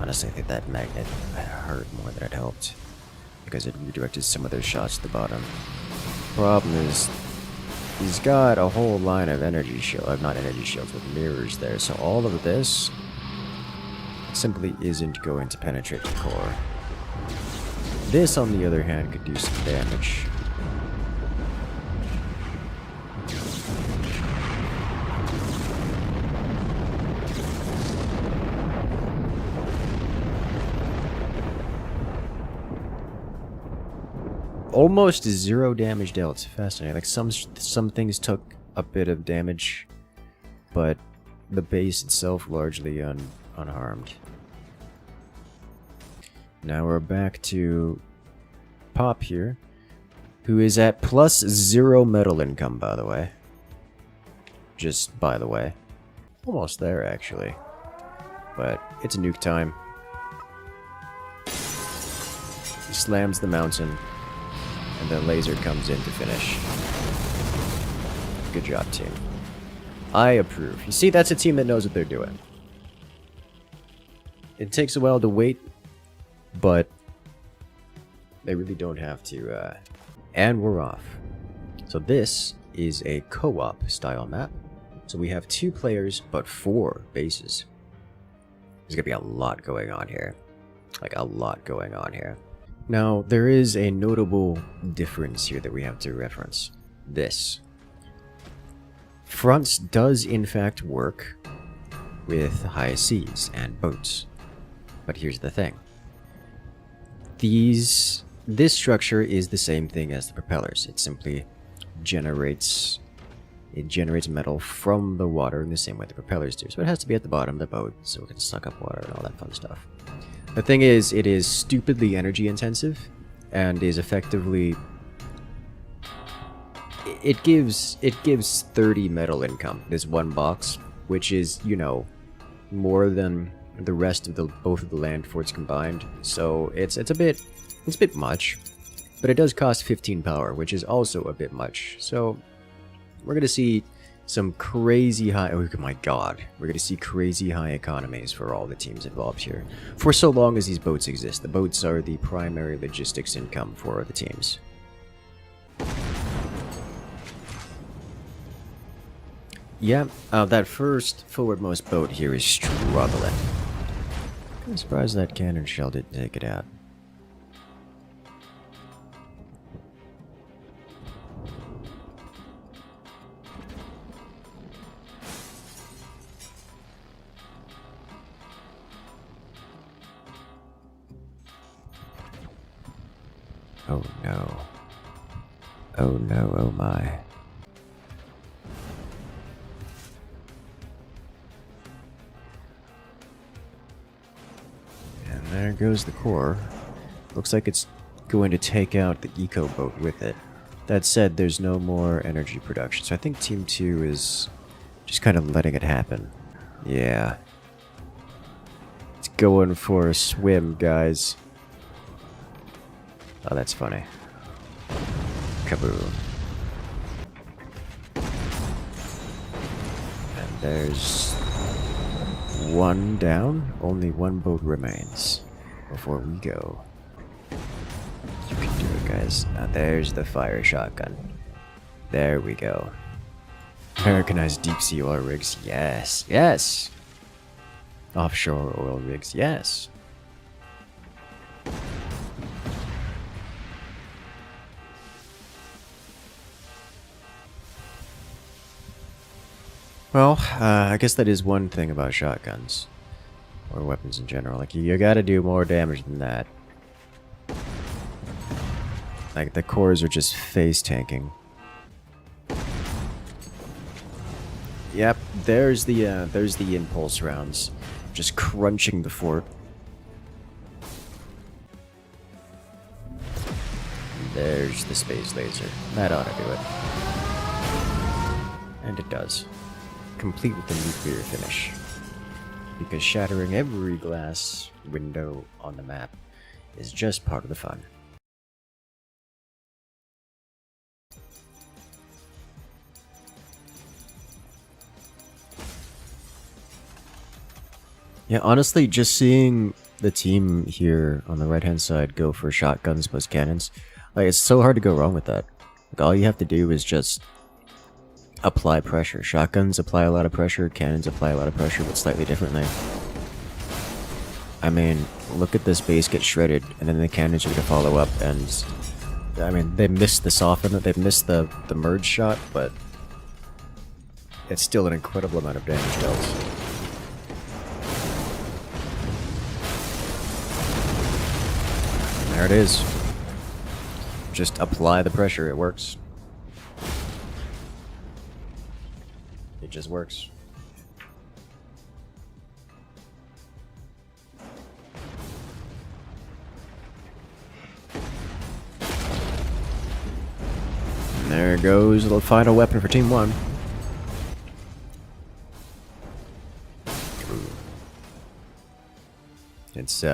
Honestly, I think that magnet hurt more than it helped, because it redirected some of those shots to the bottom. Problem is, he's got a whole line of energy shields, not energy shields, but mirrors there, so all of this simply isn't going to penetrate the core. This, on the other hand, could do some damage. Almost 0 damage dealt. Fascinating. Like some things took a bit of damage, but the base itself largely unharmed. Now we're back to Pop here, who is at +0 metal income, by the way. Just by the way. Almost there, actually. But it's nuke time. He slams the mountain. And the laser comes in to finish. Good job, team. I approve. You see, that's a team that knows what they're doing. It takes a while to wait, but they really don't have to. And we're off. So this is a co-op style map. So we have 2 players, but 4 bases. There's gonna be a lot going on here. Like, a lot going on here. Now, there is a notable difference here that we have to reference. This. Fronts does in fact work with high seas and boats. But here's the thing. This structure is the same thing as the propellers. It simply generates metal from the water in the same way the propellers do. So it has to be at the bottom of the boat so it can suck up water and all that fun stuff. The thing is, it is stupidly energy intensive, and is effectively... It gives 30 metal income, this one box, which is, you know, more than the rest of both of the land forts combined. So it's a bit It's a bit much, but it does cost 15 power, which is also a bit much. So we're going to see some crazy high... Oh my god. We're going to see crazy high economies for all the teams involved here. For so long as these boats exist. The boats are the primary logistics income for the teams. Yeah, that first forwardmost boat here is struggling. I'm surprised that cannon shell didn't take it out. Oh no. Oh no, oh my. And there goes the core. Looks like it's going to take out the eco boat with it. That said, there's no more energy production, so I think Team 2 is just kind of letting it happen. Yeah. It's going for a swim, guys. Oh, that's funny. Kaboom. And there's one down. Only one boat remains before we go. You can do it, guys. Now there's the fire shotgun. There we go. Americanized deep sea oil rigs. Yes. Yes. Offshore oil rigs. Yes. Well, I guess that is one thing about shotguns. Or weapons in general. Like, you gotta do more damage than that. Like, the cores are just face tanking. Yep, there's the impulse rounds. Just crunching the fort. There's the space laser. That ought to do it. And it does. Complete with the nuclear finish. Because shattering every glass window on the map is just part of the fun. Yeah, honestly, just seeing the team here on the right-hand side go for shotguns plus cannons, like, it's so hard to go wrong with that. Like, all you have to do is just apply pressure. Shotguns apply a lot of pressure, cannons apply a lot of pressure, but slightly differently. I mean, look at this base get shredded, and then the cannons are going to follow up, and... I mean, they missed the soften, they missed the merge shot, but... it's still an incredible amount of damage dealt. There it is. Just apply the pressure, it works. It just works. And there goes the final weapon for Team 1. It's,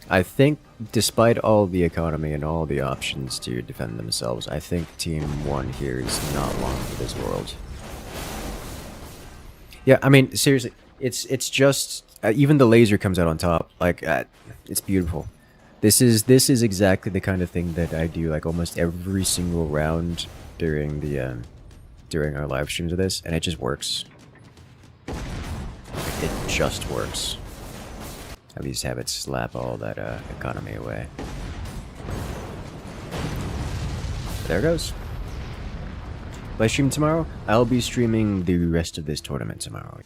I think, despite all the economy and all the options to defend themselves, I think Team 1 here is not long for this world. Yeah, I mean, seriously, it's just even the laser comes out on top. Like, it's beautiful. This is exactly the kind of thing that I do like almost every single round during the during our live streams of this, and it just works. It just works. At least have it slap all that economy away. There it goes. Live stream tomorrow? I'll be streaming the rest of this tournament tomorrow.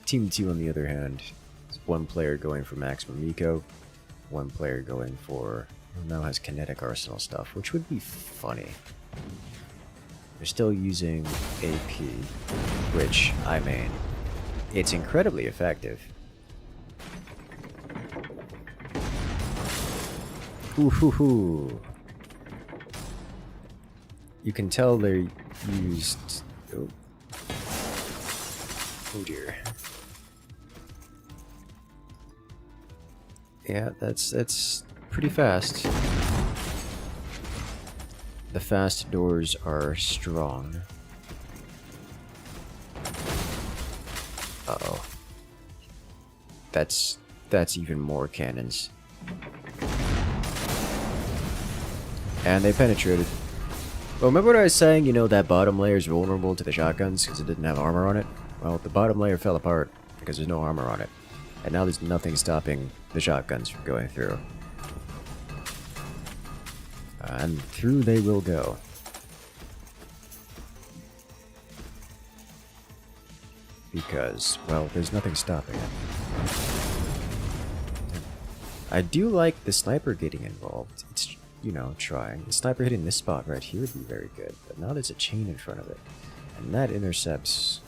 Team 2, on the other hand, is one player going for maximum eco, one player going for, now has kinetic arsenal stuff, which would be funny. They're still using AP, which, I mean, it's incredibly effective. Ooh hoo hoo. You can tell they're used... Oh, oh dear. Yeah, that's pretty fast. The fast doors are strong. Uh-oh. That's even more cannons. And they penetrated. Well, remember what I was saying, you know, that bottom layer is vulnerable to the shotguns because it didn't have armor on it? Well, the bottom layer fell apart because there's no armor on it. And now there's nothing stopping the shotguns from going through. And through they will go. Because, well, there's nothing stopping it. I do like the sniper getting involved. It's, you know, trying. The sniper hitting this spot right here would be very good. But now there's a chain in front of it. And that intercepts...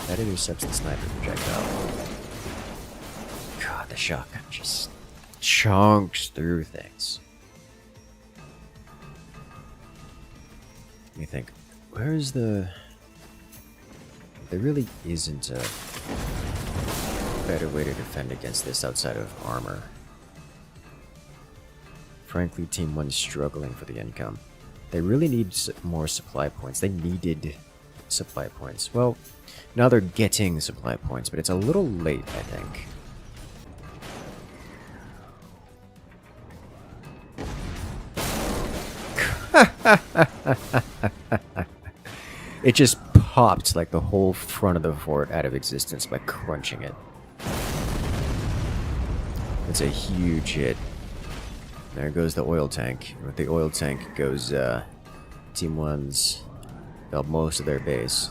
That intercepts the sniper projectile. God, the shotgun just chunks through things. Let me think. Where's the... There really isn't a better way to defend against this outside of armor. Frankly, Team 1's struggling for the income. They really need more supply points. They needed supply points. Well, now they're getting supply points, but it's a little late, I think. It just popped like the whole front of the fort out of existence by crunching it. It's a huge hit. There goes the oil tank. With the oil tank goes Team 1's, well, most of their base.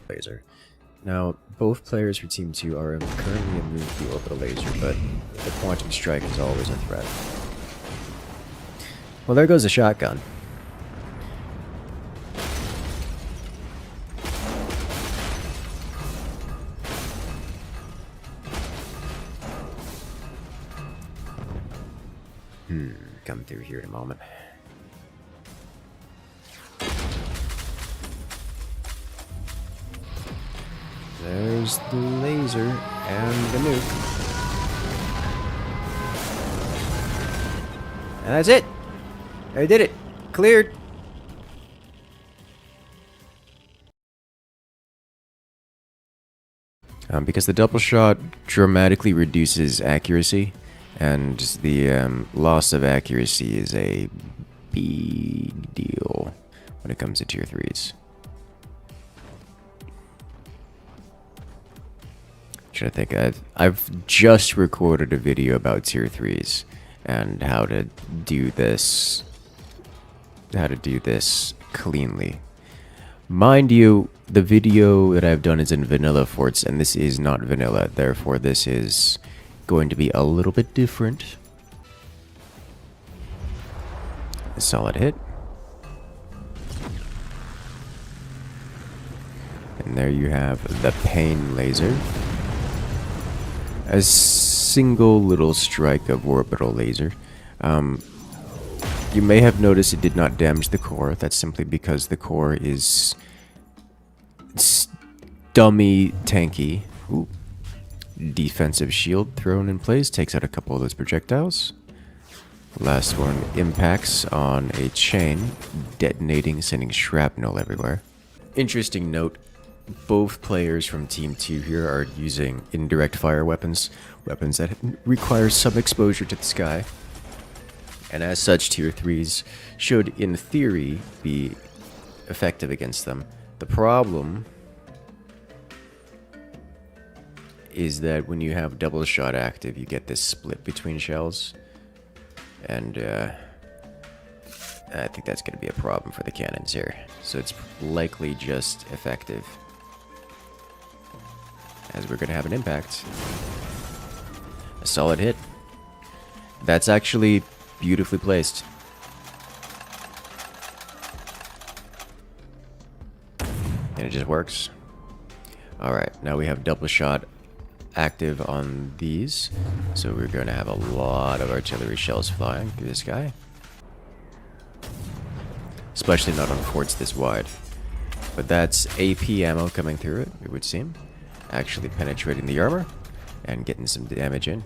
Laser. Now, both players for Team 2 are currently immune to the orbital laser, but the quantum strike is always a threat. Well, there goes the shotgun. Come through here in a moment. There's the laser and the nuke. And that's it! I did it! Cleared! Because the double shot dramatically reduces accuracy, and the loss of accuracy is a big deal when it comes to tier 3s. Trying to think, I've just recorded a video about tier 3s and how to do this cleanly. Mind you, the video that I've done is in vanilla forts, and this is not vanilla, therefore this is going to be a little bit different. A solid hit. And there you have the pain laser. A single little strike of orbital laser. You may have noticed it did not damage the core. That's simply because the core is dummy tanky. Ooh. Defensive shield thrown in place takes out a couple of those projectiles. Last one impacts on a chain, detonating, sending shrapnel everywhere. Interesting note, both players from Team 2 here are using indirect fire weapons, weapons that require some exposure to the sky. And as such, tier 3s should, in theory, be effective against them. The problem is that when you have double shot active, you get this split between shells. And I think that's going to be a problem for the cannons here. So it's likely just effective, as we're going to have an impact. A solid hit. That's actually beautifully placed. And it just works. Alright, now we have double shot active on these. So we're going to have a lot of artillery shells flying through the sky. Especially not on forts this wide. But that's AP ammo coming through it, it would seem. actually penetrating the armor and getting some damage in.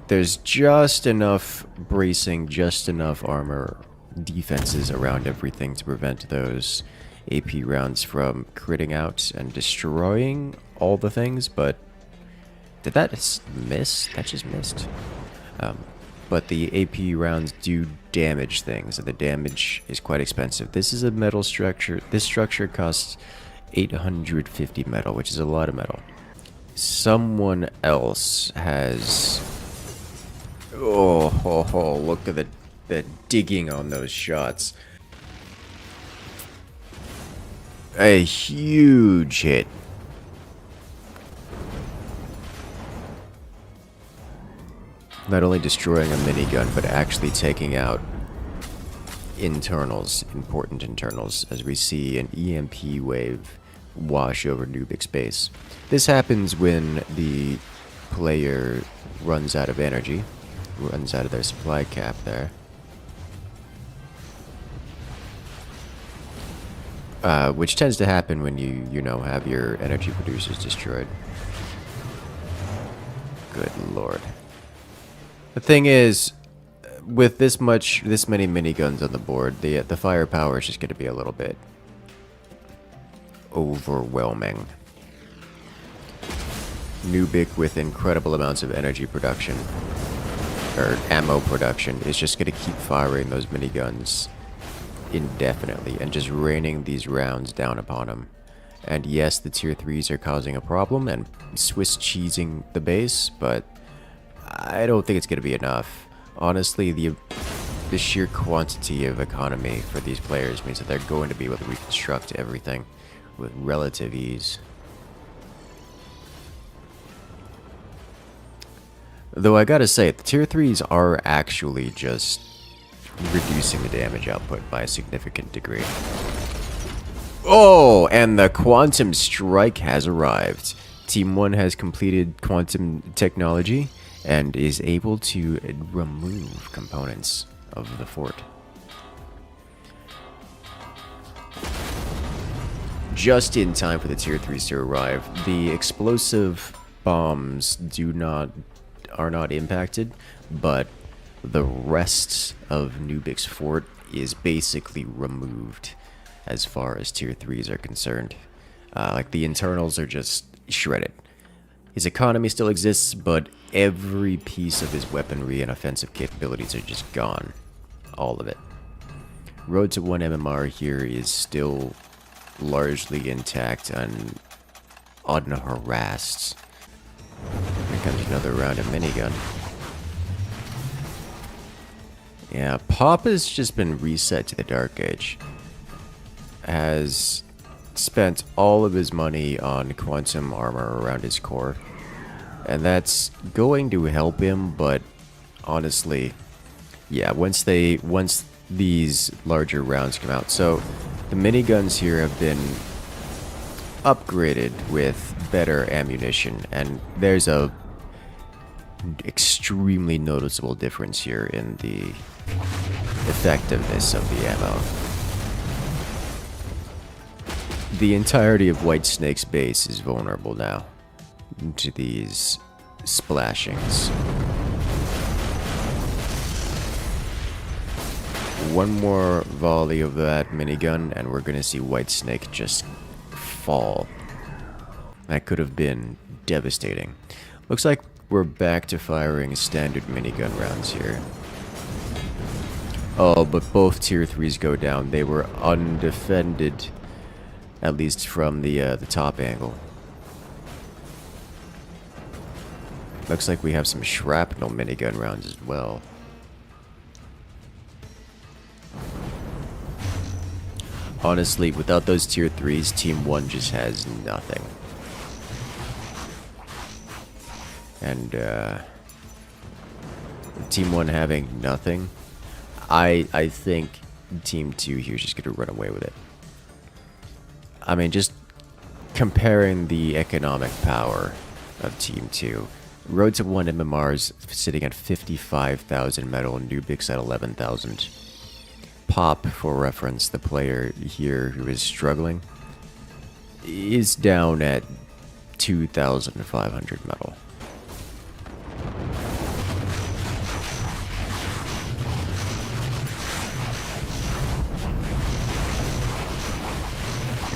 There's just enough bracing, just enough armor defenses around everything to prevent those AP rounds from critting out and destroying all the things, but did that miss? That just missed. But the AP rounds do damage things, and the damage is quite expensive. This is a metal structure. This structure costs 850 metal, which is a lot of metal. Someone else has... Oh, look at the digging on those shots. A huge hit. Not only destroying a minigun, but actually taking out internals, important internals, as we see an EMP wave wash over Nubik's base. This happens when the player runs out of energy, runs out of their supply cap there. Which tends to happen when you know, have your energy producers destroyed. Good lord. The thing is, with this many miniguns on the board, the firepower is just going to be a little bit overwhelming. Nubik with incredible amounts of energy production, or ammo production, is just going to keep firing those miniguns indefinitely and just raining these rounds down upon him. And yes, the tier 3s are causing a problem and Swiss cheesing the base, but I don't think it's going to be enough. Honestly, the sheer quantity of economy for these players means that they're going to be able to reconstruct everything with relative ease. Though I gotta say, the tier 3s are actually just reducing the damage output by a significant degree. Oh, and the quantum strike has arrived. Team 1 has completed quantum technology and is able to remove components of the fort. Just in time for the tier 3s to arrive. The explosive bombs are not impacted, but the rest of Nubik's fort is basically removed as far as tier 3s are concerned. Like, the internals are just shredded. His economy still exists, but every piece of his weaponry and offensive capabilities are just gone. All of it. Road to 1 MMR here is still largely intact and unharassed. Here comes another round of minigun. Yeah, Pop has just been reset to the Dark Age. Has spent all of his money on quantum armor around his core. And that's going to help him, but honestly, yeah, once these larger rounds come out. So the miniguns here have been upgraded with better ammunition, and there's a extremely noticeable difference here in the effectiveness of the ammo. The entirety of Whitesnake's base is vulnerable now to these splashings. One more volley of that minigun and we're gonna see Whitesnake just fall. That could have been devastating. Looks like we're back to firing standard minigun rounds here. Oh, but both tier 3s go down. They were undefended, at least from the top angle. Looks like we have some shrapnel minigun rounds as well. Honestly, without those tier 3s, Team 1 just has nothing. And, Team 1 having nothing, I think Team 2 here is just going to run away with it. I mean, just comparing the economic power of Team 2. Road to 1 MMR's sitting at 55,000 metal, Nubix at 11,000. Pop, for reference, the player here who is struggling, is down at 2,500 metal.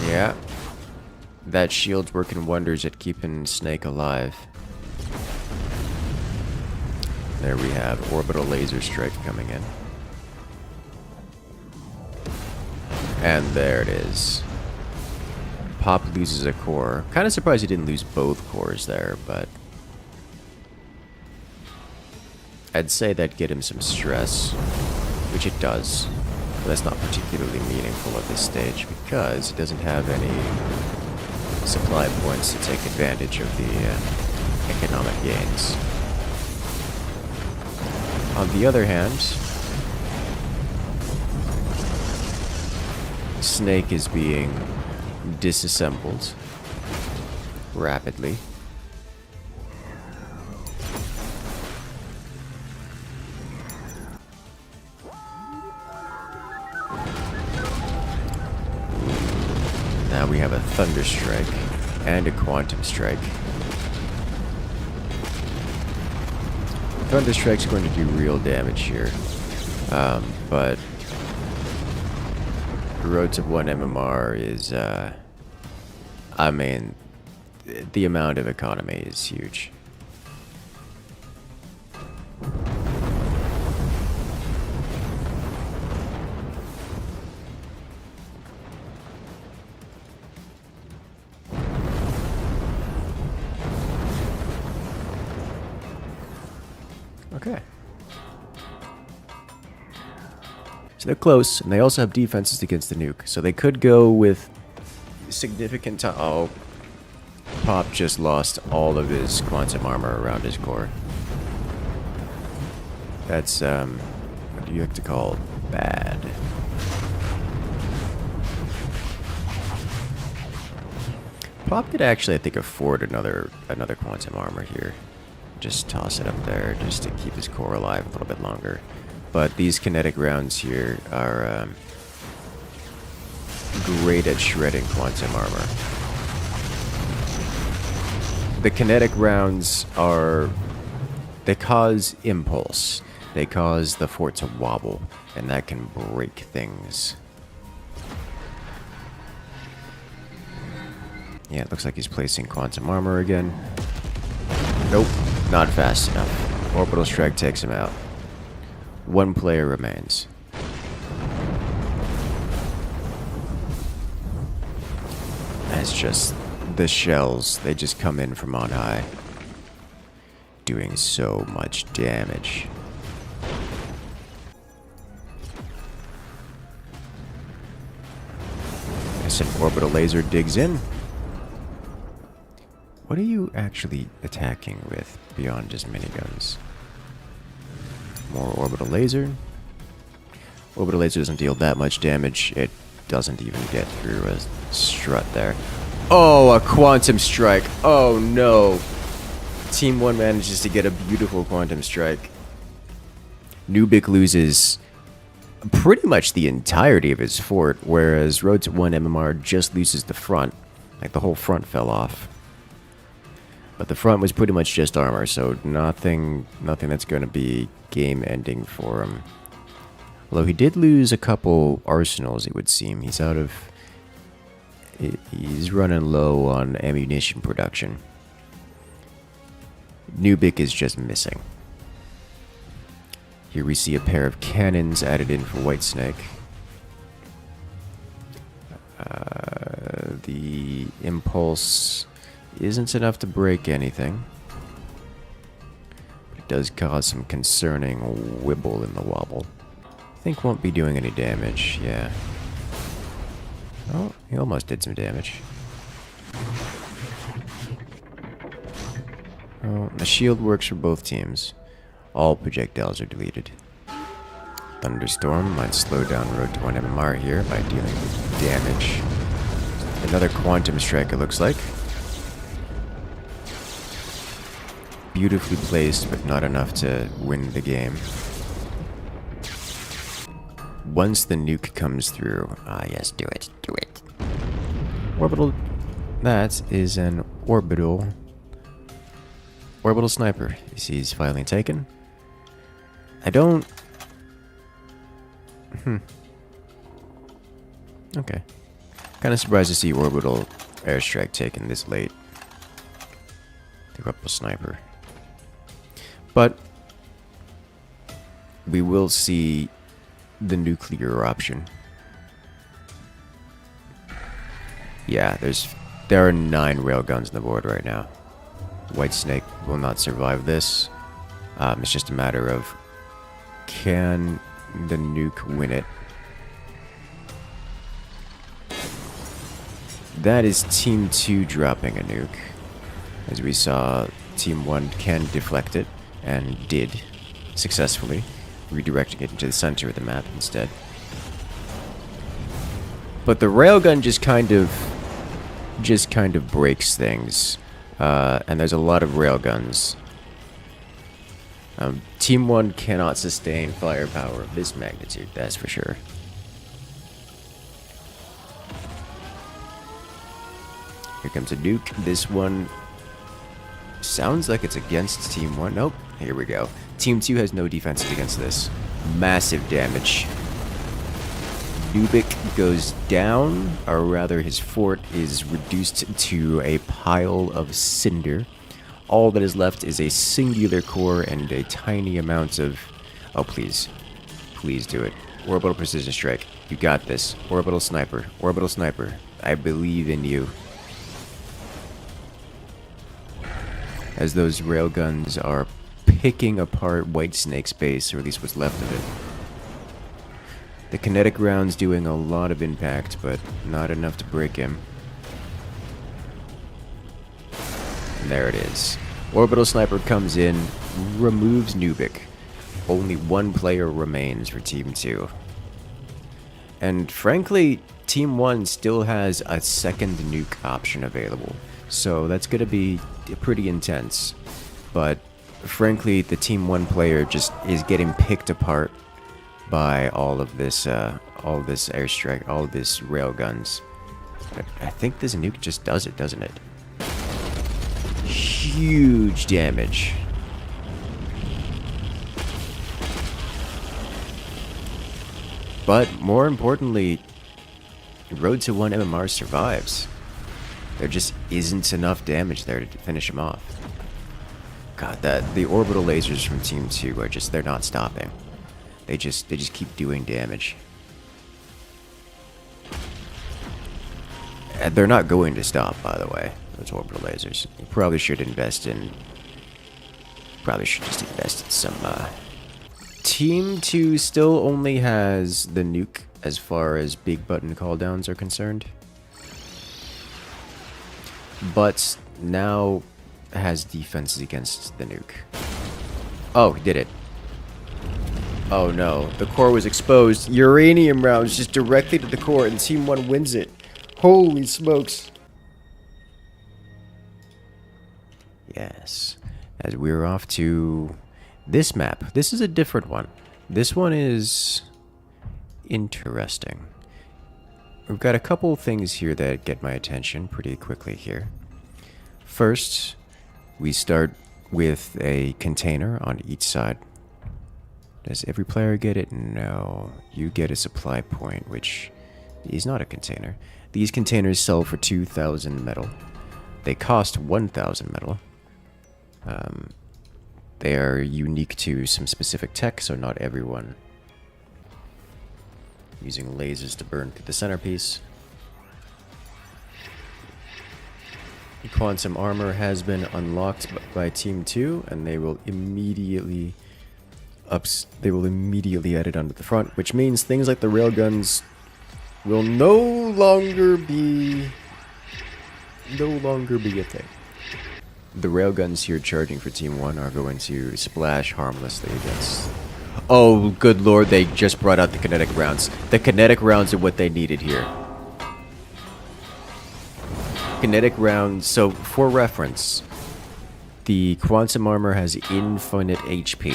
Yeah. That shield's working wonders at keeping Snake alive. There we have orbital laser strike coming in. And there it is. Pop loses a core. Kind of surprised he didn't lose both cores there, but I'd say that'd get him some stress, which it does. But that's not particularly meaningful at this stage because he doesn't have any supply points to take advantage of the economic gains. On the other hand, Snake is being disassembled rapidly. Now we have a Thunder Strike and a Quantum Strike. Thunder Strike's going to do real damage here, but Road to 1 MMR is, I mean, the amount of economy is huge. Okay. So they're close, and they also have defenses against the nuke. So they could go with significant time. Oh, Pop just lost all of his quantum armor around his core. That's, what do you like to call bad? Pop could actually, I think, afford another quantum armor here. Just toss it up there just to keep his core alive a little bit longer. But these kinetic rounds here are great at shredding quantum armor. The kinetic rounds they cause impulse. They cause the fort to wobble, and that can break things. Yeah, it looks like he's placing quantum armor again. Nope, not fast enough. Orbital strike takes him out. One player remains. That's just the shells. They just come in from on high, doing so much damage. As an orbital laser digs in. What are you actually attacking with beyond just miniguns? More orbital laser. Orbital laser doesn't deal that much damage. It doesn't even get through a strut there. Oh, a quantum strike. Oh no. Team 1 manages to get a beautiful quantum strike. Nubik loses pretty much the entirety of his fort, whereas Road to 1 MMR just loses the front. Like the whole front fell off. But the front was pretty much just armor, so nothing that's going to be game-ending for him. Although he did lose a couple arsenals, it would seem. He's running low on ammunition production. Nubik is just missing. Here we see a pair of cannons added in for Whitesnake. The impulse isn't enough to break anything. But it does cause some concerning wibble in the wobble. I think won't be doing any damage, yeah. Oh, he almost did some damage. Oh, the shield works for both teams. All projectiles are deleted. Thunderstorm might slow down Road to 1 MMR here by dealing damage. Another quantum strike, it looks like. Beautifully placed, but not enough to win the game. Once the nuke comes through, yes, do it. Orbital That is an orbital sniper. You see he's finally taken. I don't... Okay. Kind of surprised to see orbital airstrike taken this late. The orbital sniper. But we will see the nuclear option. Yeah, there are 9 railguns on the board right now. White Snake will not survive this. It's just a matter of, can the nuke win it? That is Team 2 dropping a nuke. As we saw, Team 1 can deflect it, and did successfully, redirecting it into the center of the map instead. But the railgun just kind of breaks things. And there's a lot of railguns. Team 1 cannot sustain firepower of this magnitude, that's for sure. Here comes a nuke. This one sounds like it's against Team 1. Nope, here we go. Team 2 has no defenses against this. Massive damage. Nubik goes down, or rather his fort is reduced to a pile of cinder. All that is left is a singular core and a tiny amount of... Oh, please. Please do it. Orbital precision strike. You got this. Orbital sniper. Orbital sniper. I believe in you. As those railguns are picking apart White Snake's base, or at least what's left of it. The kinetic round's doing a lot of impact, but not enough to break him. And there it is. Orbital Sniper comes in, removes Nubik. Only 1 player remains for Team 2. And frankly, Team 1 still has a second nuke option available. So that's going to be pretty intense. But frankly, the Team 1 player just is getting picked apart by all of this airstrike, all of this railguns. I think this nuke just does it, doesn't it? Huge damage. But more importantly, Road to 1 MMR survives. There just isn't enough damage there to finish him off. God, the orbital lasers from Team 2 are just, they're not stopping. They just keep doing damage. And they're not going to stop, by the way, those orbital lasers. You probably should just invest in some, Team 2 still only has the nuke as far as big button cooldowns are concerned. But now has defenses against the nuke. Oh, he did it. Oh no, the core was exposed. Uranium rounds just directly to the core, and Team 1 wins it. Holy smokes. Yes. As we're off to this map. This is a different one. This one is interesting. We've got a couple things here that get my attention pretty quickly here. First, we start with a container on each side. Does every player get it? No. You get a supply point, which is not a container. These containers sell for 2,000 metal. They cost 1,000 metal. They are unique to some specific tech, so not everyone. Using lasers to burn through the centerpiece. Quantum armor has been unlocked by Team 2, and they will immediately add it onto the front, which means things like the railguns will no longer be a thing. The railguns here charging for Team 1 are going to splash harmlessly against... Oh, good lord, they just brought out the kinetic rounds. The kinetic rounds are what they needed here. Kinetic rounds, so for reference, the quantum armor has infinite HP.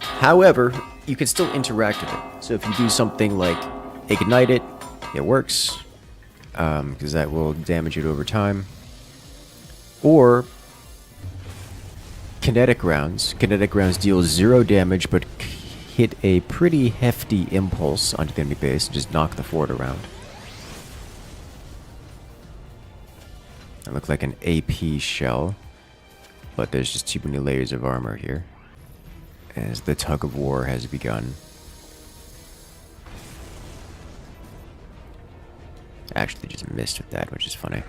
However, you can still interact with it. So if you do something like ignite it, it works. because that will damage it over time. Or kinetic rounds. Kinetic rounds deal 0 damage, but hit a pretty hefty impulse onto the enemy base and just knock the fort around. That looks like an AP shell, but there's just too many layers of armor here, as the tug of war has begun. Actually just missed with that, which is funny.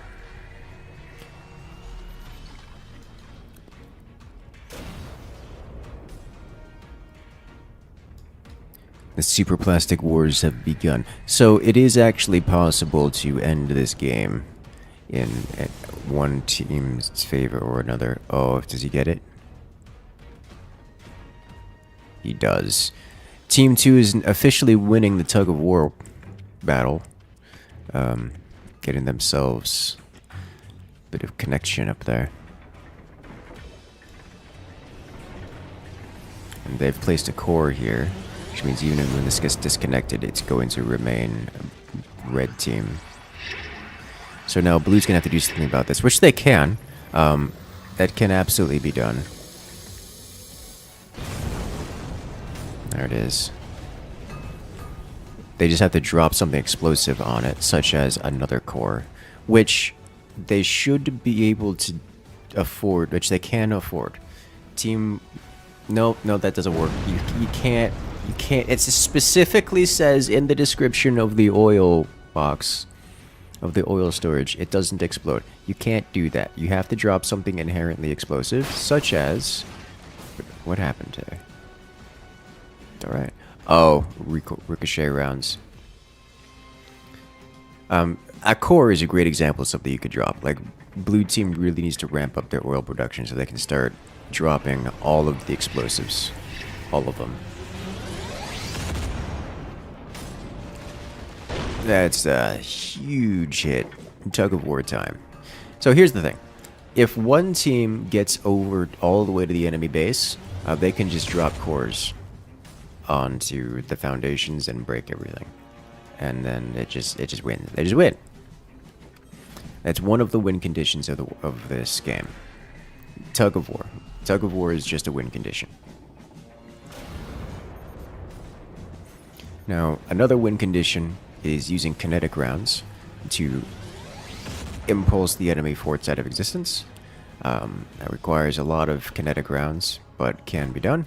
The super plastic wars have begun. So it is actually possible to end this game in one team's favor or another. Oh, does he get it? He does. Team 2 is officially winning the tug of war battle. Getting themselves a bit of connection up there. And they've placed a core here, which means even when this gets disconnected, it's going to remain a red team. So now blue's gonna have to do something about this, which they can. That can absolutely be done. There it is. They just have to drop something explosive on it, such as another core, which they should be able to afford, which they can afford. Team... No, that doesn't work. You can't... It specifically says in the description of the oil box, of the oil storage, it doesn't explode. You can't do that. You have to drop something inherently explosive, such as... What happened there? Alright. Oh, ricochet rounds. A core is a great example of something you could drop. Like, blue team really needs to ramp up their oil production so they can start dropping all of the explosives. All of them. That's a huge hit. Tug of war time. So here's the thing. If one team gets over all the way to the enemy base, they can just drop cores onto the foundations and break everything. And then it just wins. They just win. That's one of the win conditions of this game. Tug of war. Tug of war is just a win condition. Now, another win condition is using kinetic rounds to impulse the enemy forts out of existence. That requires a lot of kinetic rounds, but can be done.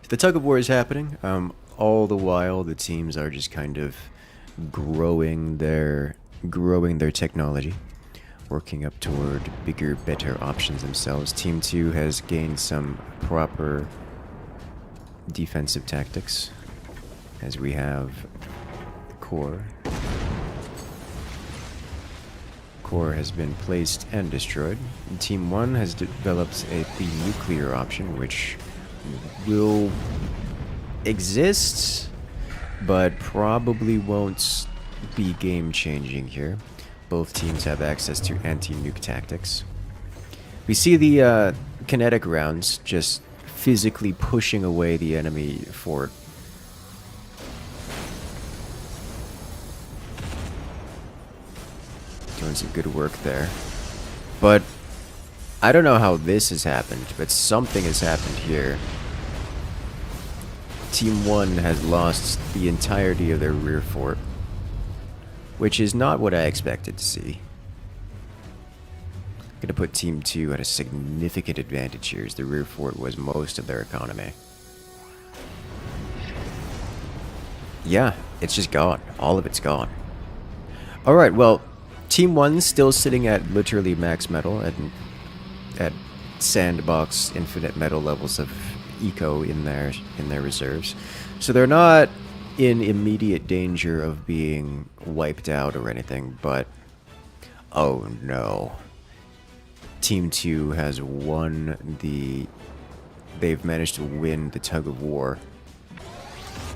The tug of war is happening. All the while, the teams are just kind of growing their technology, working up toward bigger, better options themselves. Team 2 has gained some proper defensive tactics, as we have the core. Core has been placed and destroyed. Team 1 has developed the nuclear option, which will exist, but probably won't be game-changing here. Both teams have access to anti-nuke tactics. We see the kinetic rounds just physically pushing away the enemy fort. Doing some good work there. But I don't know how this has happened, but something has happened here. Team 1 has lost the entirety of their rear fort, which is not what I expected to see. I'm gonna put Team 2 at a significant advantage here, as the rear fort was most of their economy. Yeah, it's just gone. All of it's gone. Alright, well, Team 1's still sitting at literally max metal, at sandbox infinite metal levels of eco in their reserves. So they're not in immediate danger of being wiped out or anything, but oh no. Team 2 has won they've managed to win the tug of war.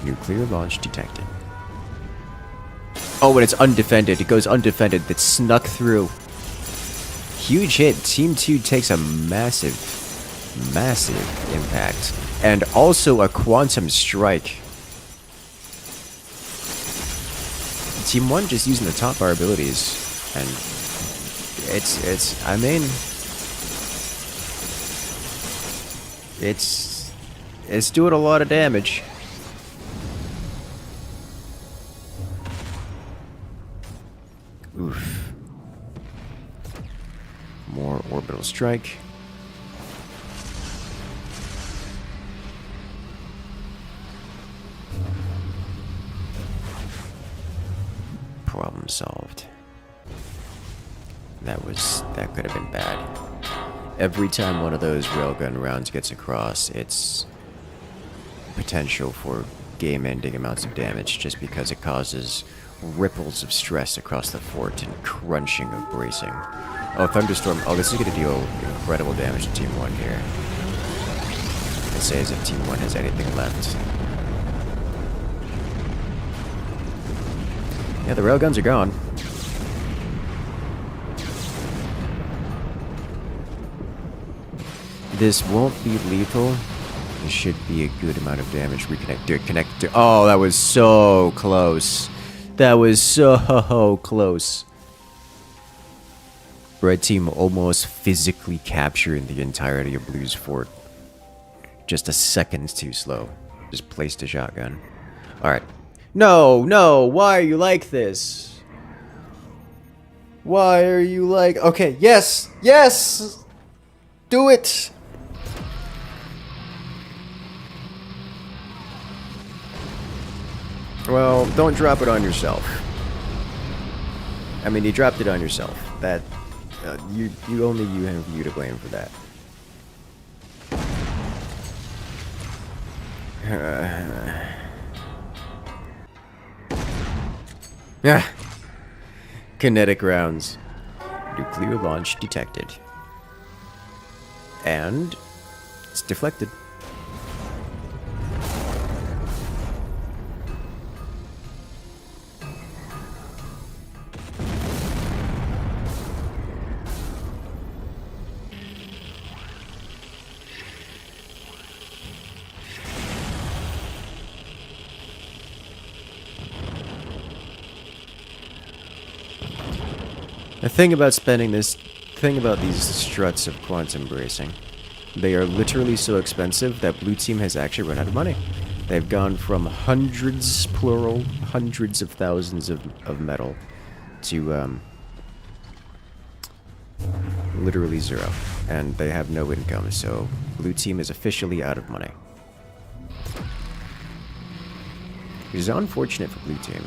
Nuclear launch detected. Oh, and it's undefended. It goes undefended. That snuck through. Huge hit. Team 2 takes a massive impact. and also a quantum strike. Team 1 just using the top bar abilities, and I mean, it's doing a lot of damage. Oof. More orbital strike. Problem solved. That could have been bad. Every time one of those railgun rounds gets across, it's potential for game-ending amounts of damage just because it causes ripples of stress across the fort and crunching of bracing. Oh, Thunderstorm. Oh, this is going to deal incredible damage to Team 1 here. Let's say as if Team 1 has anything left. Yeah, the railguns are gone. This won't be lethal. It should be a good amount of damage. Reconnect. Do it. Connect. Do. Oh, that was so close. That was so close. Red team almost physically capturing the entirety of Blue's fort. Just a second too slow. Just placed a shotgun. Alright. No, no, why are you like this? Why are you like... Okay, yes, yes! Do it! Well, don't drop it on yourself. I mean, you dropped it on yourself. That... you only have you to blame for that. Yeah. Kinetic rounds. Nuclear launch detected. And it's deflected. The thing about these struts of quantum bracing, they are literally so expensive that Blue Team has actually run out of money. They've gone from hundreds, plural, hundreds of thousands of metal to literally zero. And they have no income, so Blue Team is officially out of money. Which is unfortunate for Blue Team.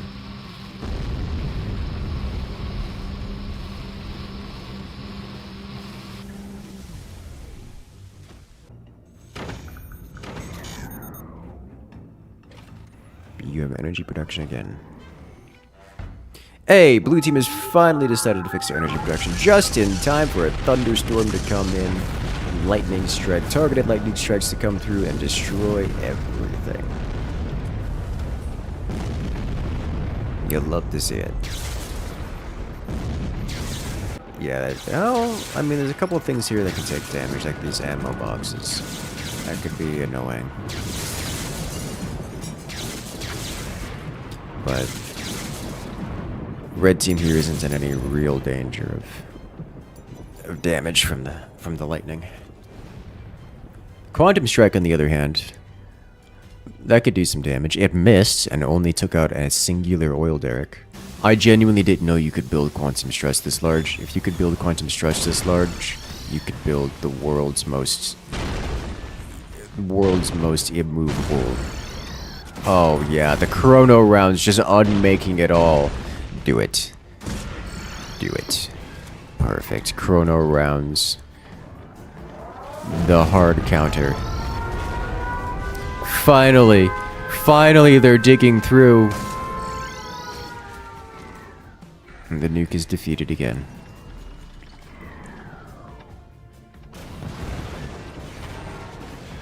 You have energy production again. Hey, Blue Team has finally decided to fix their energy production just in time for a thunderstorm to come in. Lightning strike, targeted lightning strikes to come through and destroy everything. You'll love to see it. Yeah, I mean, there's a couple of things here that can take damage, like these ammo boxes. That could be annoying. But Red Team here isn't in any real danger of damage from the lightning. Quantum Strike, on the other hand, that could do some damage. It missed and only took out a singular oil derrick. I genuinely didn't know you could build quantum stress this large. If you could build quantum stress this large, you could build the world's most immovable. Oh yeah, the chrono rounds just unmaking it all. Do it. Do it. Perfect. Chrono rounds. The hard counter. Finally. Finally they're digging through. And the nuke is defeated again.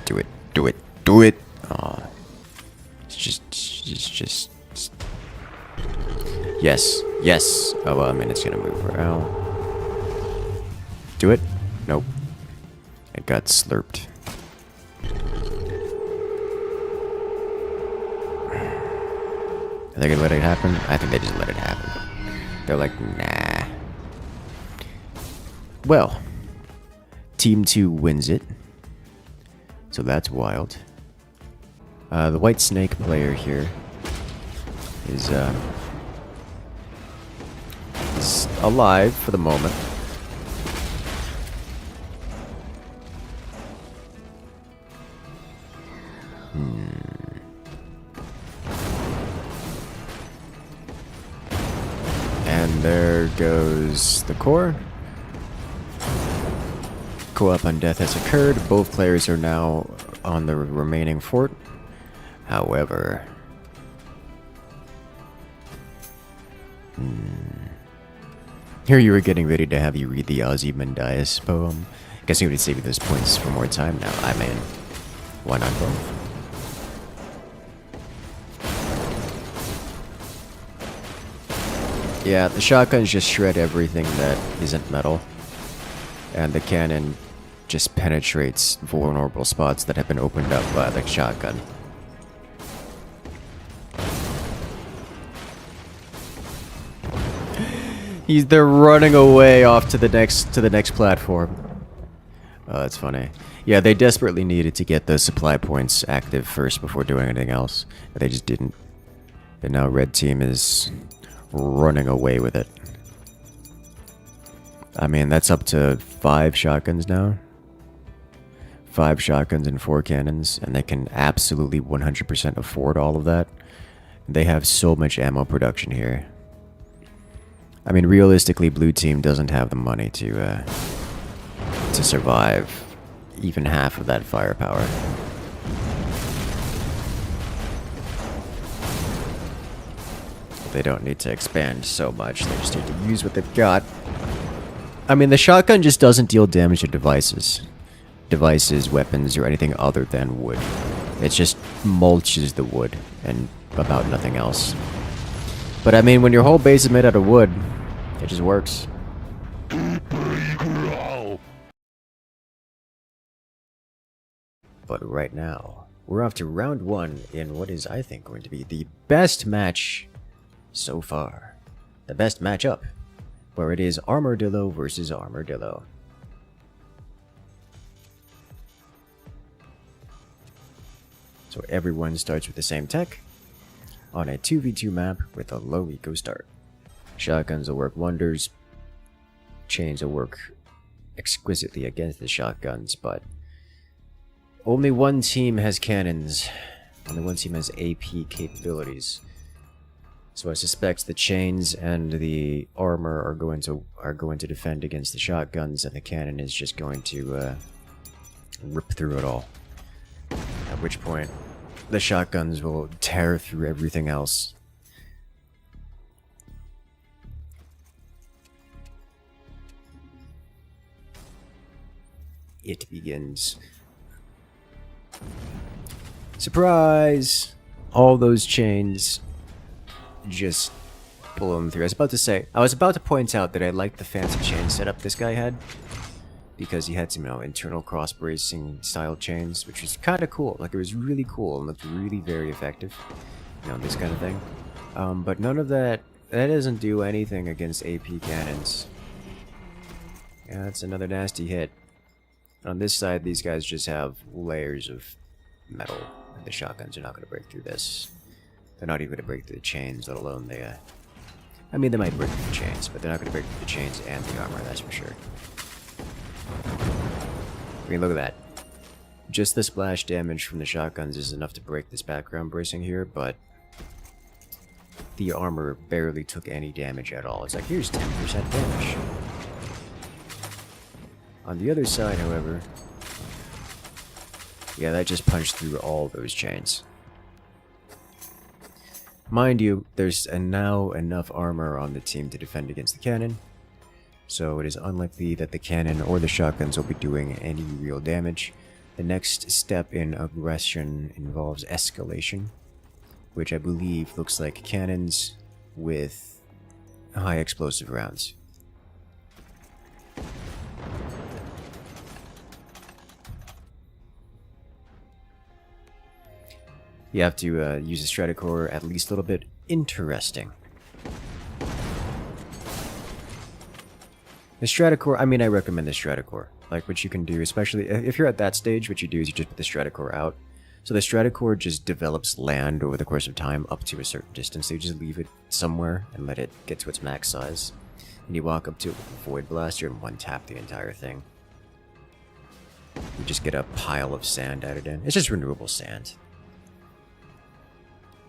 Do it. Do it. Do it. Oh. It's just... Yes. Yes. Oh, well, I mean, it's gonna move around. Do it? Nope. It got slurped. Are they gonna let it happen? I think they just let it happen. They're like, nah. Well, Team 2 wins it. So that's wild. The White Snake player here is alive for the moment. And there goes the core. Co-op on death has occurred. Both players are now on the remaining fort. However... Here you were getting ready to have you read the Ozymandias poem. Guess you would save those points for more time now. I mean, why not both? Yeah, the shotguns just shred everything that isn't metal. And the cannon just penetrates vulnerable spots that have been opened up by the shotgun. They're running away off to the next platform. Oh, that's funny. Yeah, they desperately needed to get those supply points active first before doing anything else. But they just didn't. And now red team is running away with it. I mean, that's up to 5 shotguns now. 5 shotguns and 4 cannons, and they can absolutely 100% afford all of that. They have so much ammo production here. I mean, realistically, blue team doesn't have the money to survive even half of that firepower. They don't need to expand so much, they just need to use what they've got. I mean, the shotgun just doesn't deal damage to devices. Devices, weapons, or anything other than wood. It just mulches the wood, and about nothing else. But I mean, when your whole base is made out of wood, it just works. But right now, we're off to round 1 in what is, I think, going to be the best match so far. The best matchup, where it is Armadillo versus Armadillo. So everyone starts with the same tech, on a 2v2 map with a low eco start. Shotguns will work wonders, chains will work exquisitely against the shotguns, but only one team has cannons, only one team has AP capabilities. So I suspect the chains and the armor are going to defend against the shotguns, and the cannon is just going to rip through it all. At which point, the shotguns will tear through everything else. It begins. Surprise! All those chains just pull them through. I was about to point out that I liked the fancy chain setup this guy had, because he had some, internal cross-bracing style chains, which was kind of cool. Like, it was really cool and looked really very effective, this kind of thing. But none of that doesn't do anything against AP cannons. Yeah, that's another nasty hit. On this side, these guys just have layers of metal, and the shotguns are not going to break through this. They're not even going to break through the chains, let alone the, I mean, they might break through the chains, but they're not going to break through the chains and the armor, that's for sure. I mean, look at that. Just the splash damage from the shotguns is enough to break this background bracing here, but the armor barely took any damage at all. It's like, here's 10% damage. On the other side, however, yeah, that just punched through all those chains. Mind you, there's now enough armor on the team to defend against the cannon, so it is unlikely that the cannon or the shotguns will be doing any real damage. The next step in aggression involves escalation, which I believe looks like cannons with high explosive rounds. You have to use a Stratocore at least a little bit Interesting. The Stratocore, I mean, I recommend the Stratocore. Like, what you can do, especially if you're at that stage, what you do is you just put the Stratocore out. So the Stratocore just develops land over the course of time up to a certain distance. So you just leave it somewhere and let it get to its max size. And you walk up to it with a Void Blaster and one-tap the entire thing. You just get a pile of sand added in. It's just renewable sand.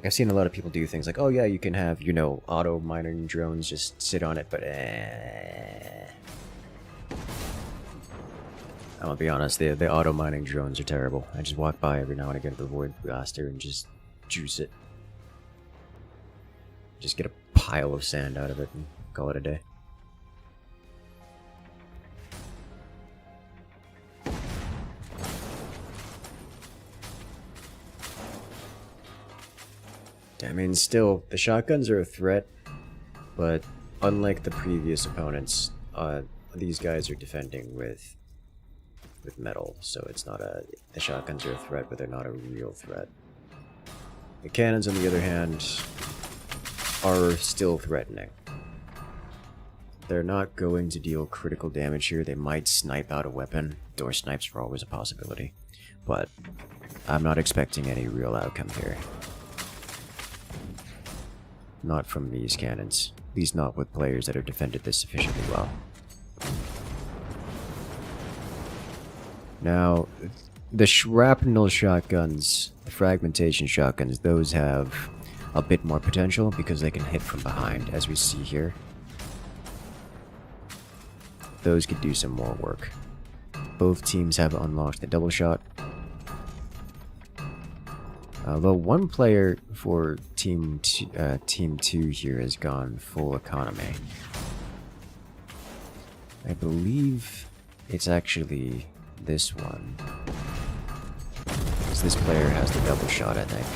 I've seen a lot of people do things like, oh yeah, you can have, you know, auto mining drones just sit on it, but I'm gonna be honest, the auto mining drones are terrible. I just walk by every now and again with the Void Blaster and just juice it. Just get a pile of sand out of it and call it a day. I mean, still, the shotguns are a threat, but unlike the previous opponents, these guys are defending with metal, so it's not a... The shotguns are a threat, but they're not a real threat. The cannons, on the other hand, are still threatening. They're not going to deal critical damage here. They might snipe out a weapon. Door snipes are always a possibility, but I'm not expecting any real outcome here. Not from these cannons. At least not with players that have defended this sufficiently well. Now, the shrapnel shotguns, the fragmentation shotguns, those have a bit more potential because they can hit from behind, as we see here. Those could do some more work. Both teams have unlocked the double shot. Although one player for Team 2 here has gone full economy. I believe it's actually this one. Because this player has the double shot, I think.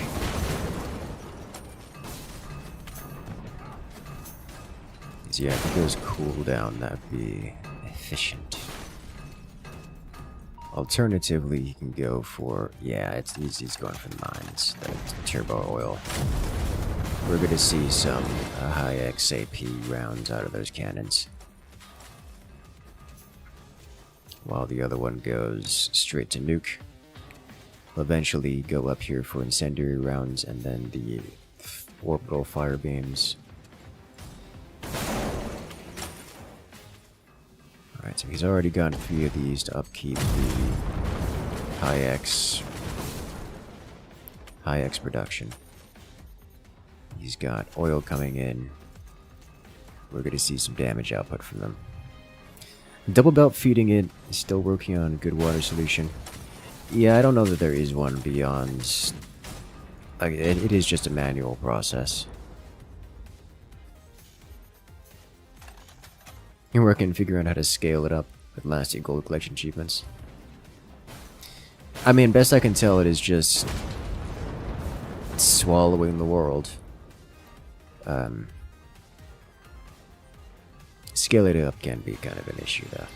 So yeah, if it goes cooldown, that'd be efficient. Alternatively, you can go for, yeah, he's going for the mines, the turbo oil. We're going to see some high XAP rounds out of those cannons. While the other one goes straight to nuke. We'll eventually go up here for incendiary rounds and then the orbital fire beams. Alright, so he's already gotten 3 of these to upkeep the high X production. He's got oil coming in. We're going to see some damage output from them. Double belt feeding it is still working on a good water solution. Yeah, I don't know that there is one beyond... it is just a manual process. You're working figuring out how to scale it up with last year gold collection achievements. I mean, best I can tell, it is just swallowing the world. Scaling it up can be kind of an issue, though.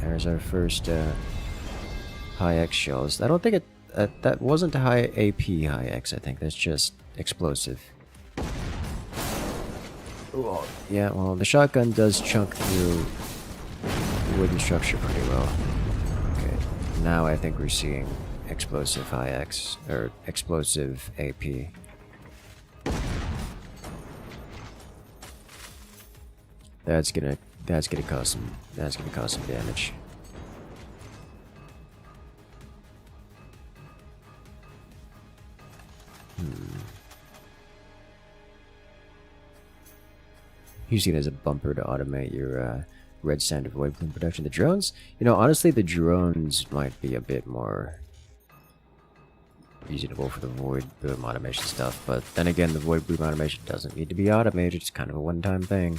There's our first high X shells. I don't think it. That wasn't a high AP high X, I think. That's just explosive. Ooh, yeah, well, the shotgun does chunk through the wooden structure pretty well. Okay, now I think we're seeing explosive high X, or explosive AP. That's gonna cause some damage. Using it as a bumper to automate your red sand void plume production. The drones, you know, honestly, the drones might be a bit more reasonable for the void boom automation stuff, but then again, the void boom automation doesn't need to be automated. It's kind of a one-time thing.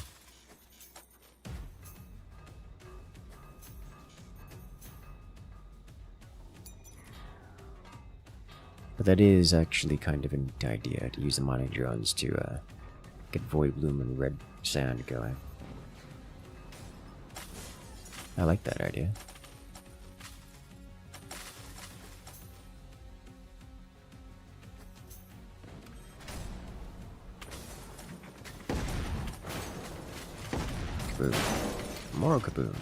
But that is actually kind of an idea, to use the mining drones to get void bloom and red sand going. I like that idea. Kaboom. More kaboom.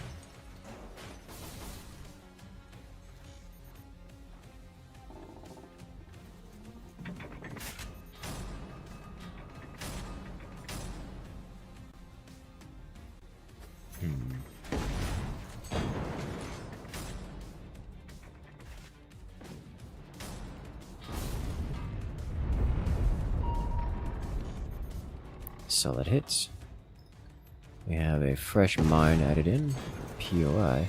Solid hits. We have a fresh mine added in. POI.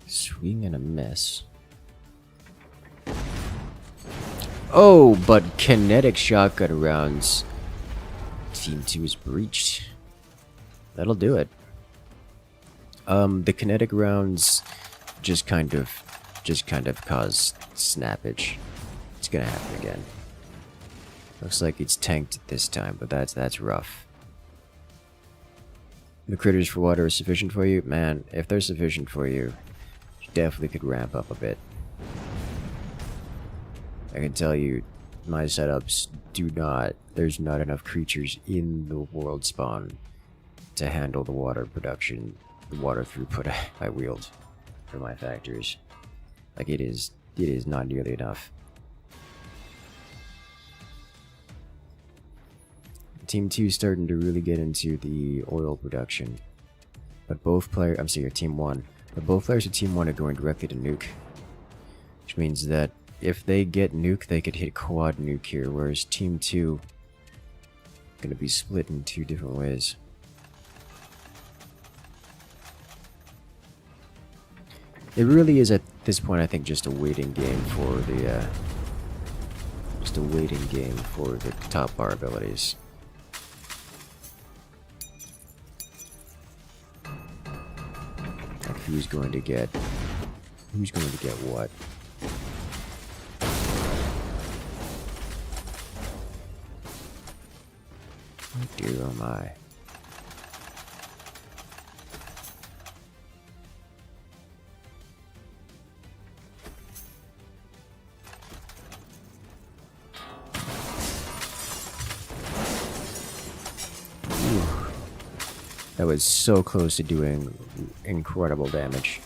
Swing and a miss. Oh, but kinetic shotgun rounds. Team 2 is breached. That'll do it. The kinetic rounds just kind of cause snappage. It's gonna happen again. Looks like it's tanked this time, but that's rough. The critters for water are sufficient for you? Man, if they're sufficient for you, you definitely could ramp up a bit. I can tell you, my setups there's not enough creatures in the world spawn to handle the water production, the water throughput I wield for my factories. Like it is not nearly enough. Team 2 is starting to really get into the oil production. But both players, I'm sorry, Team 1. But both players of Team 1 are going directly to nuke. Which means that if they get nuke, they could hit quad nuke here, whereas Team 2 gonna be split in 2 different ways. It really is at this point, I think, just a waiting game for the top bar abilities. Like who's going to get what? Oh dear, oh my. That was so close to doing incredible damage.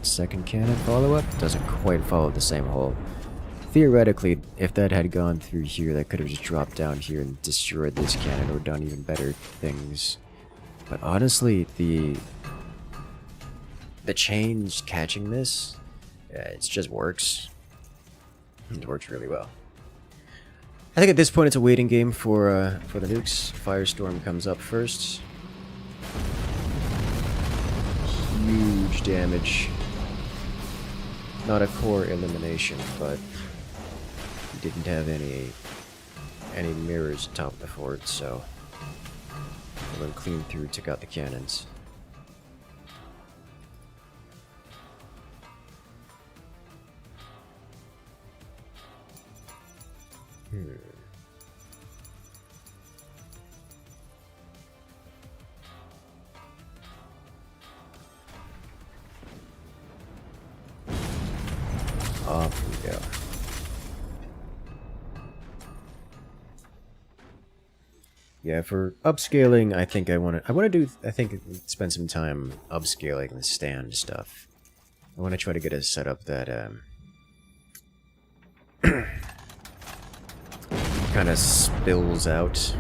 Second cannon follow-up doesn't quite follow the same hole. Theoretically, if that had gone through here, that could have just dropped down here and destroyed this cannon or done even better things. But honestly, the change catching this, it just works. It works really well. I think at this point it's a waiting game for the nukes. Firestorm comes up first. Huge damage. Not a core elimination, but he didn't have any mirrors atop the fort, so I went clean through, took out the cannons. Off we go. Yeah, for upscaling, I think I want to spend some time upscaling the stand stuff. I want to try to get a setup that kind of spills out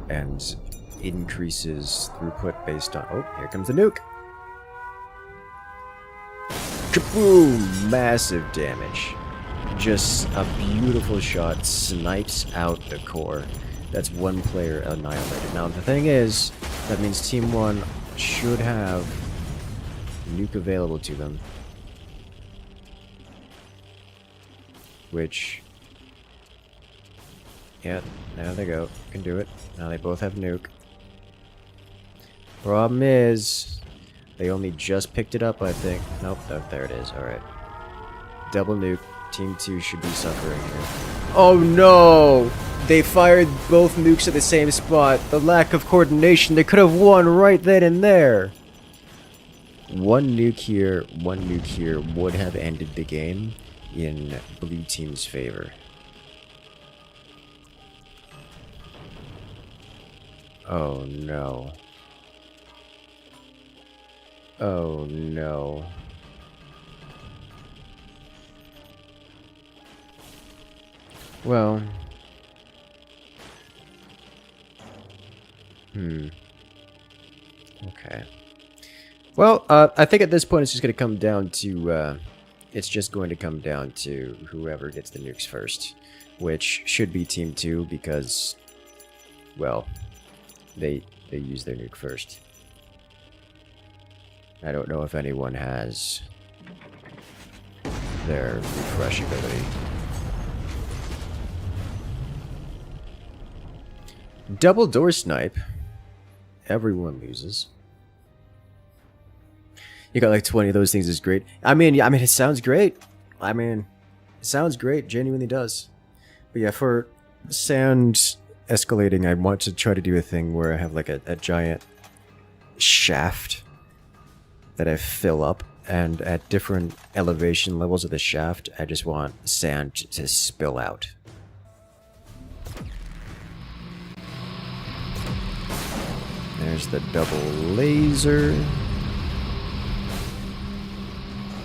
and increases throughput based on... Oh, here comes the nuke! Kaboom! Massive damage. Just a beautiful shot, snipes out the core. That's one player annihilated. Now the thing is, that means Team 1 should have nuke available to them. Which... yeah, now they go. Can do it. Now they both have nuke. Problem is, they only just picked it up, I think. Nope, oh, there it is. Alright. double nuke. Team 2 should be suffering here. Oh no! They fired both nukes at the same spot. The lack of coordination, they could have won right then and there. One nuke here would have ended the game in blue team's favor. Oh no. Oh no. Well. Okay. Well, I think at this point it's just going to come down to, whoever gets the nukes first. Which should be Team 2 because, well, they use their nuke first. I don't know if anyone has their refresh ability. Double door snipe. Everyone loses. You got like 20 of those things is great. I mean, it sounds great. It sounds great. Genuinely does. But yeah, for sand escalating, I want to try to do a thing where I have like a giant shaft that I fill up, and at different elevation levels of the shaft, I just want sand to spill out. There's the double laser.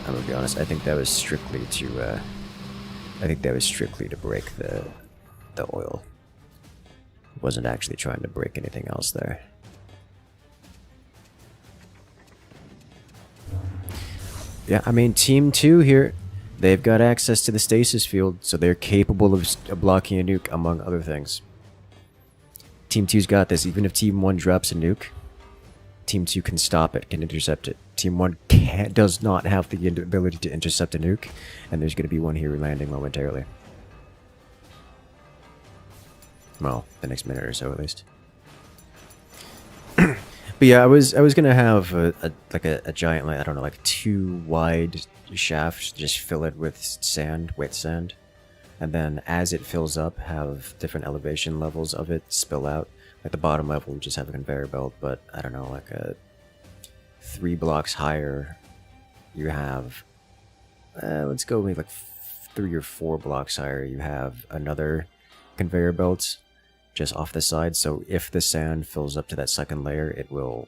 I'm gonna be honest, I think that was strictly to break the oil. Wasn't actually trying to break anything else there. Yeah, I mean, Team 2 here, they've got access to the stasis field, so they're capable of blocking a nuke, among other things. Team 2's got this. Even if Team 1 drops a nuke, Team 2 can stop it, can intercept it. Team 1 does not have the ability to intercept a nuke, and there's going to be one here landing momentarily. Well, the next minute or so, at least. But yeah, I was gonna have a giant, like, I don't know, like 2 wide shaft, just fill it with sand, wet sand, and then as it fills up, have different elevation levels of it spill out. Like the bottom level, we just have a conveyor belt, but I don't know, like 3 blocks higher, you have, let's go maybe like 3 or 4 blocks higher, you have another conveyor belt just off the side, so if the sand fills up to that second layer, it will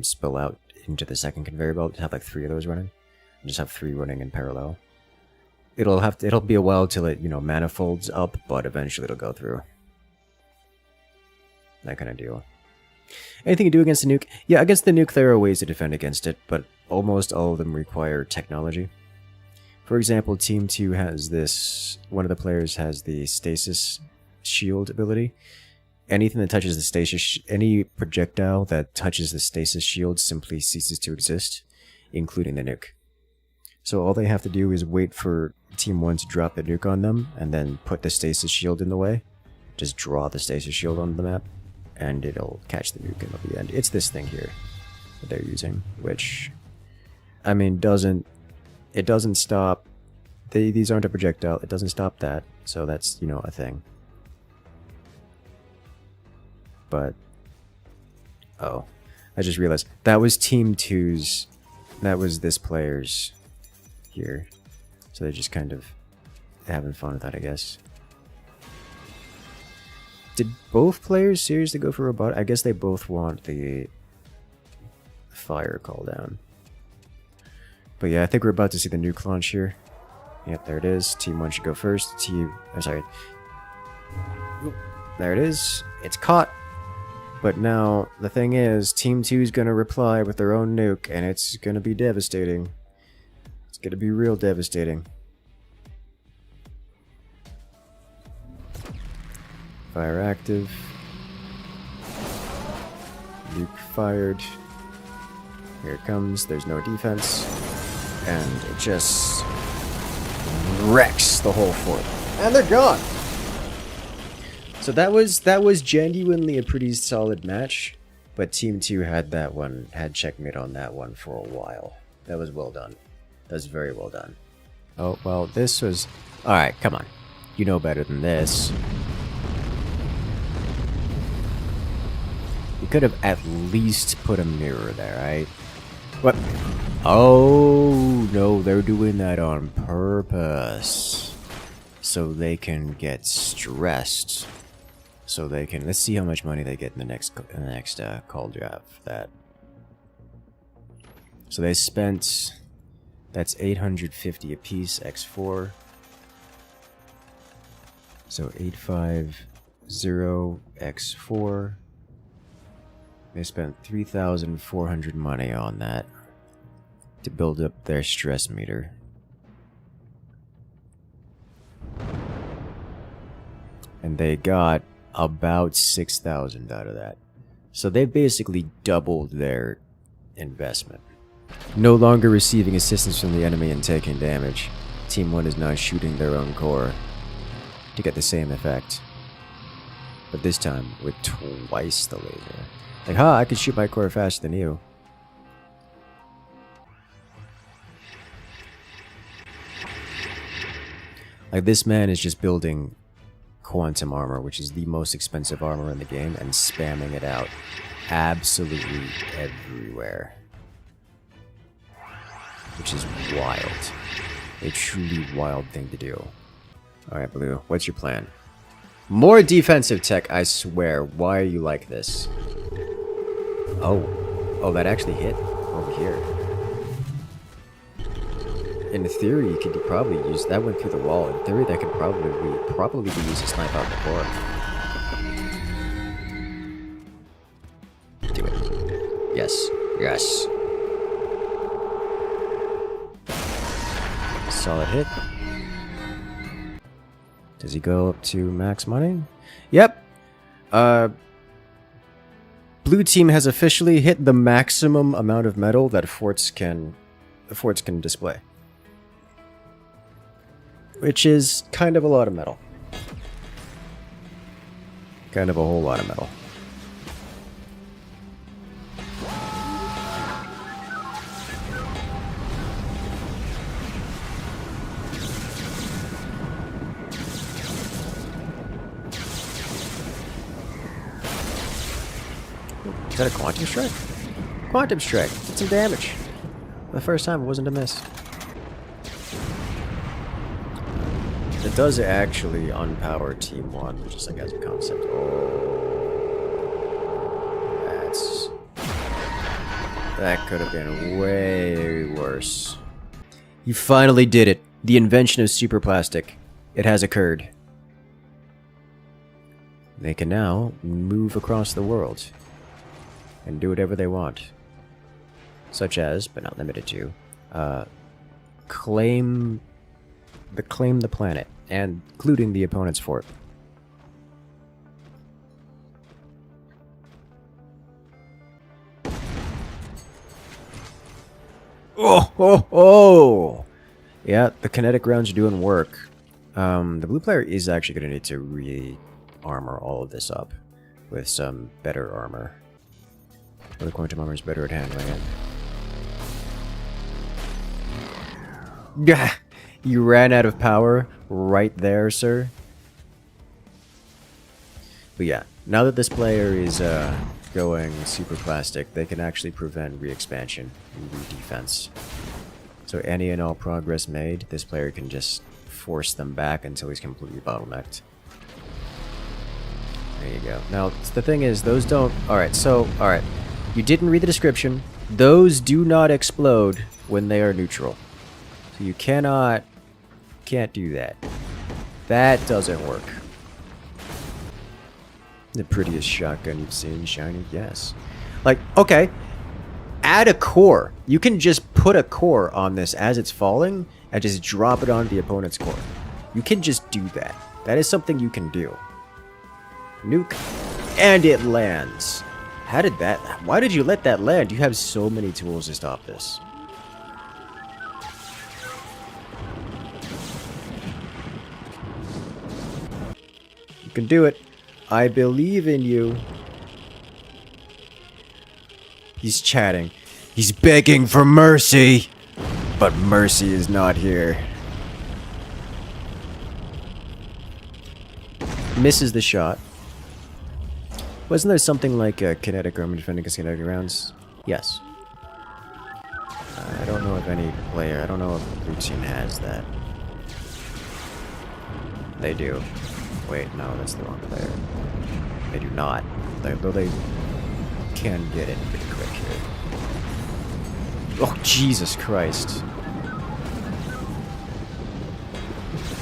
spill out into the second conveyor belt. Have like 3 of those running. Just have 3 running in parallel. It'll be a while till it, manifolds up, but eventually it'll go through. That kind of deal. Anything you do against the nuke? Yeah, against the nuke there are ways to defend against it, but almost all of them require technology. For example, Team 2 has this, one of the players has the stasis shield ability. Anything that touches the stasis, any projectile that touches the stasis shield simply ceases to exist, including the nuke. So all they have to do is wait for Team 1 to drop the nuke on them, and then put the stasis shield in the way. Just draw the stasis shield on the map, and it'll catch the nuke and it'll be end. It's this thing here that they're using, which, I mean, it doesn't stop. These aren't a projectile. It doesn't stop that, so that's, a thing. But, oh, I just realized that was Team 2's, that was this player's here. So they're just kind of having fun with that, I guess. Did both players seriously go for robot? I guess they both want the fire call down. But yeah, I think we're about to see the nuke launch here. Yep, there it is. Team 1 should go first. There it is. It's caught. But now, the thing is, Team 2 is going to reply with their own nuke, and it's going to be devastating. It's going to be real devastating. Fire active. Nuke fired. Here it comes. There's no defense. And it just wrecks the whole fort. And they're gone! So that was genuinely a pretty solid match, but Team 2 had checkmate on that one for a while. That was well done. That was very well done. Oh, well, this was... Alright, come on. You know better than this. You could have at least put a mirror there, right? What? Oh, no, they're doing that on purpose. So they can get stressed. So they can... Let's see how much money they get in the next call draft for that. So they spent... That's 850 apiece, x4. So 850 x4. They spent 3,400 money on that to build up their stress meter. And they got about 6,000 out of that. So they basically doubled their investment. No longer receiving assistance from the enemy and taking damage. Team 1 is now shooting their own core to get the same effect. But this time with twice the laser. Like, ha, I can shoot my core faster than you. Like, this man is just building quantum armor, which is the most expensive armor in the game, and spamming it out absolutely everywhere. Which is wild. A truly wild thing to do. Alright, Blue, what's your plan? More defensive tech, I swear. Why are you like this? Oh. Oh, that actually hit over here. In theory, you could probably use... That went through the wall. In theory, that could probably be used to snipe out the core. Do it. Yes. Yes. Solid hit. Does he go up to max money? Yep. Blue team has officially hit the maximum amount of metal that forts can display. Which is kind of a lot of metal. Kind of a whole lot of metal. Is that a quantum strike? Quantum strike. Did some damage. For the first time, it wasn't a miss. It does actually unpower Team 1, just like as a concept. Oh. That could have been way worse. You finally did it. The invention of super plastic. It has occurred. They can now move across the world and do whatever they want. Such as, but not limited to, claim the planet, and including the opponent's fort. Oh, oh, oh! Yeah, the kinetic rounds are doing work. The blue player is actually going to need to re-armor all of this up with some better armor. Or the quantum armor is better at handling it. Gah! You ran out of power right there, sir. But yeah, now that this player is going super plastic, they can actually prevent re-expansion and re-defense. So any and all progress made, this player can just force them back until he's completely bottlenecked. There you go. Now, the thing is, those don't... Alright, so, alright. You didn't read the description. Those do not explode when they are neutral. So you can't do that. That doesn't work. The prettiest shotgun you've seen, shiny? Yes. Like, okay. Add a core. You can just put a core on this as it's falling and just drop it onto the opponent's core. You can just do that. That is something you can do. Nuke. And it lands. How did that... Why did you let that land? You have so many tools to stop this. You can do it. I believe in you. He's chatting. He's begging for mercy. But mercy is not here. Misses the shot. Wasn't there something like a kinetic armor defending against kinetic rounds? Yes. I don't know if any player, I don't know if Blue Team has that. They do. Wait, no, that's the wrong player. They do not. Though they can get in pretty quick here. Oh, Jesus Christ.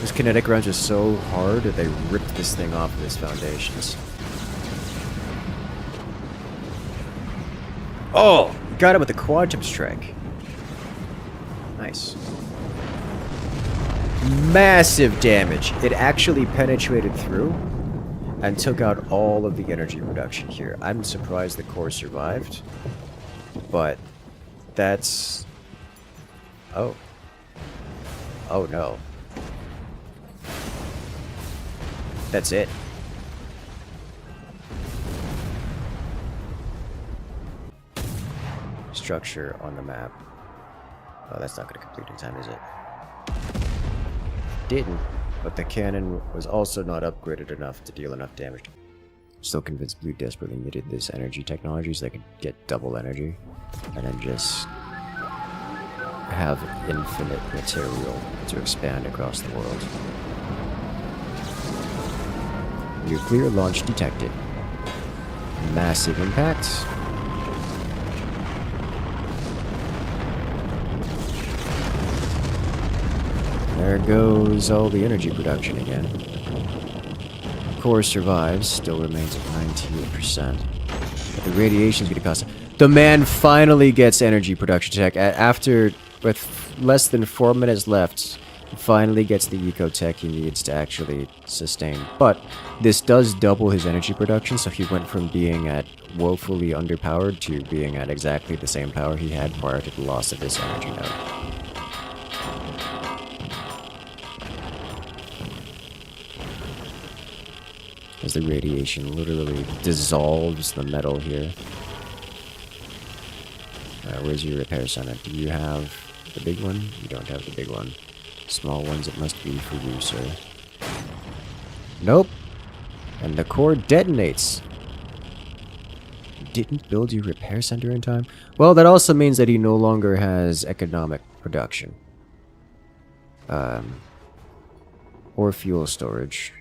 Those kinetic rounds are so hard that they ripped this thing off of its foundations. Oh! Got it with the quad-jump strike. Nice. Massive damage. It actually penetrated through and took out all of the energy reduction here. I'm surprised the core survived, but that's... Oh. Oh no. That's it. Structure on the map. Oh, that's not going to complete in time, is it? Didn't, but the cannon was also not upgraded enough to deal enough damage. Still convinced Blue desperately needed this energy technology so they could get double energy, and then just have infinite material to expand across the world. Nuclear launch detected. Massive impact. There goes all the energy production again. Core survives, still remains at 98%. But the radiation's gonna cost... The man finally gets energy production tech. After, with less than 4 minutes left, finally gets the eco tech he needs to actually sustain. But this does double his energy production, so he went from being at woefully underpowered to being at exactly the same power he had prior to the loss of his energy node. As the radiation literally dissolves the metal here. Where's your repair center? Do you have the big one? You don't have the big one. Small ones it must be for you, sir. Nope. And the core detonates. You didn't build your repair center in time? Well, that also means that he no longer has economic production. Or fuel storage.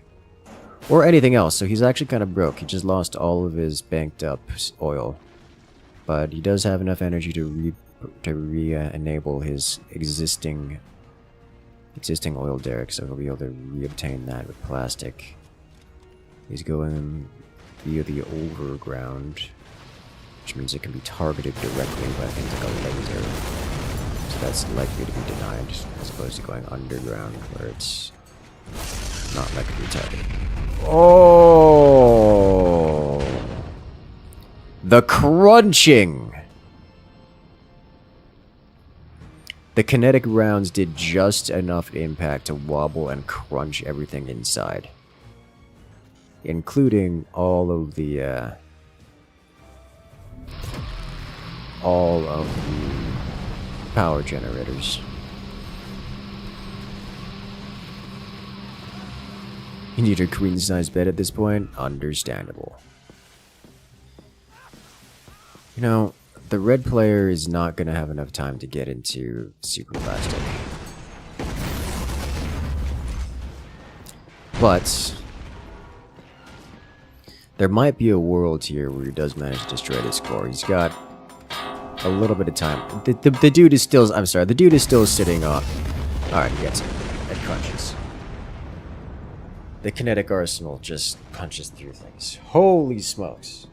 Or anything else, so he's actually kind of broke. He just lost all of his banked up oil. But he does have enough energy to re-enable his existing oil derrick, so he'll be able to re-obtain that with plastic. He's going via the overground, which means it can be targeted directly by things like a laser. So that's likely to be denied, as opposed to going underground, where it's not likely to be targeted. Oh! The crunching! The kinetic rounds did just enough impact to wobble and crunch everything inside. Including all of the power generators. You need a queen-sized bed at this point? Understandable. You know, the red player is not going to have enough time to get into super plastic. But there might be a world here where he does manage to destroy this core. He's got a little bit of time. The dude is still... I'm sorry, the dude is still sitting on... Alright, he gets it. It crunches. The kinetic arsenal just punches through things. Holy smokes.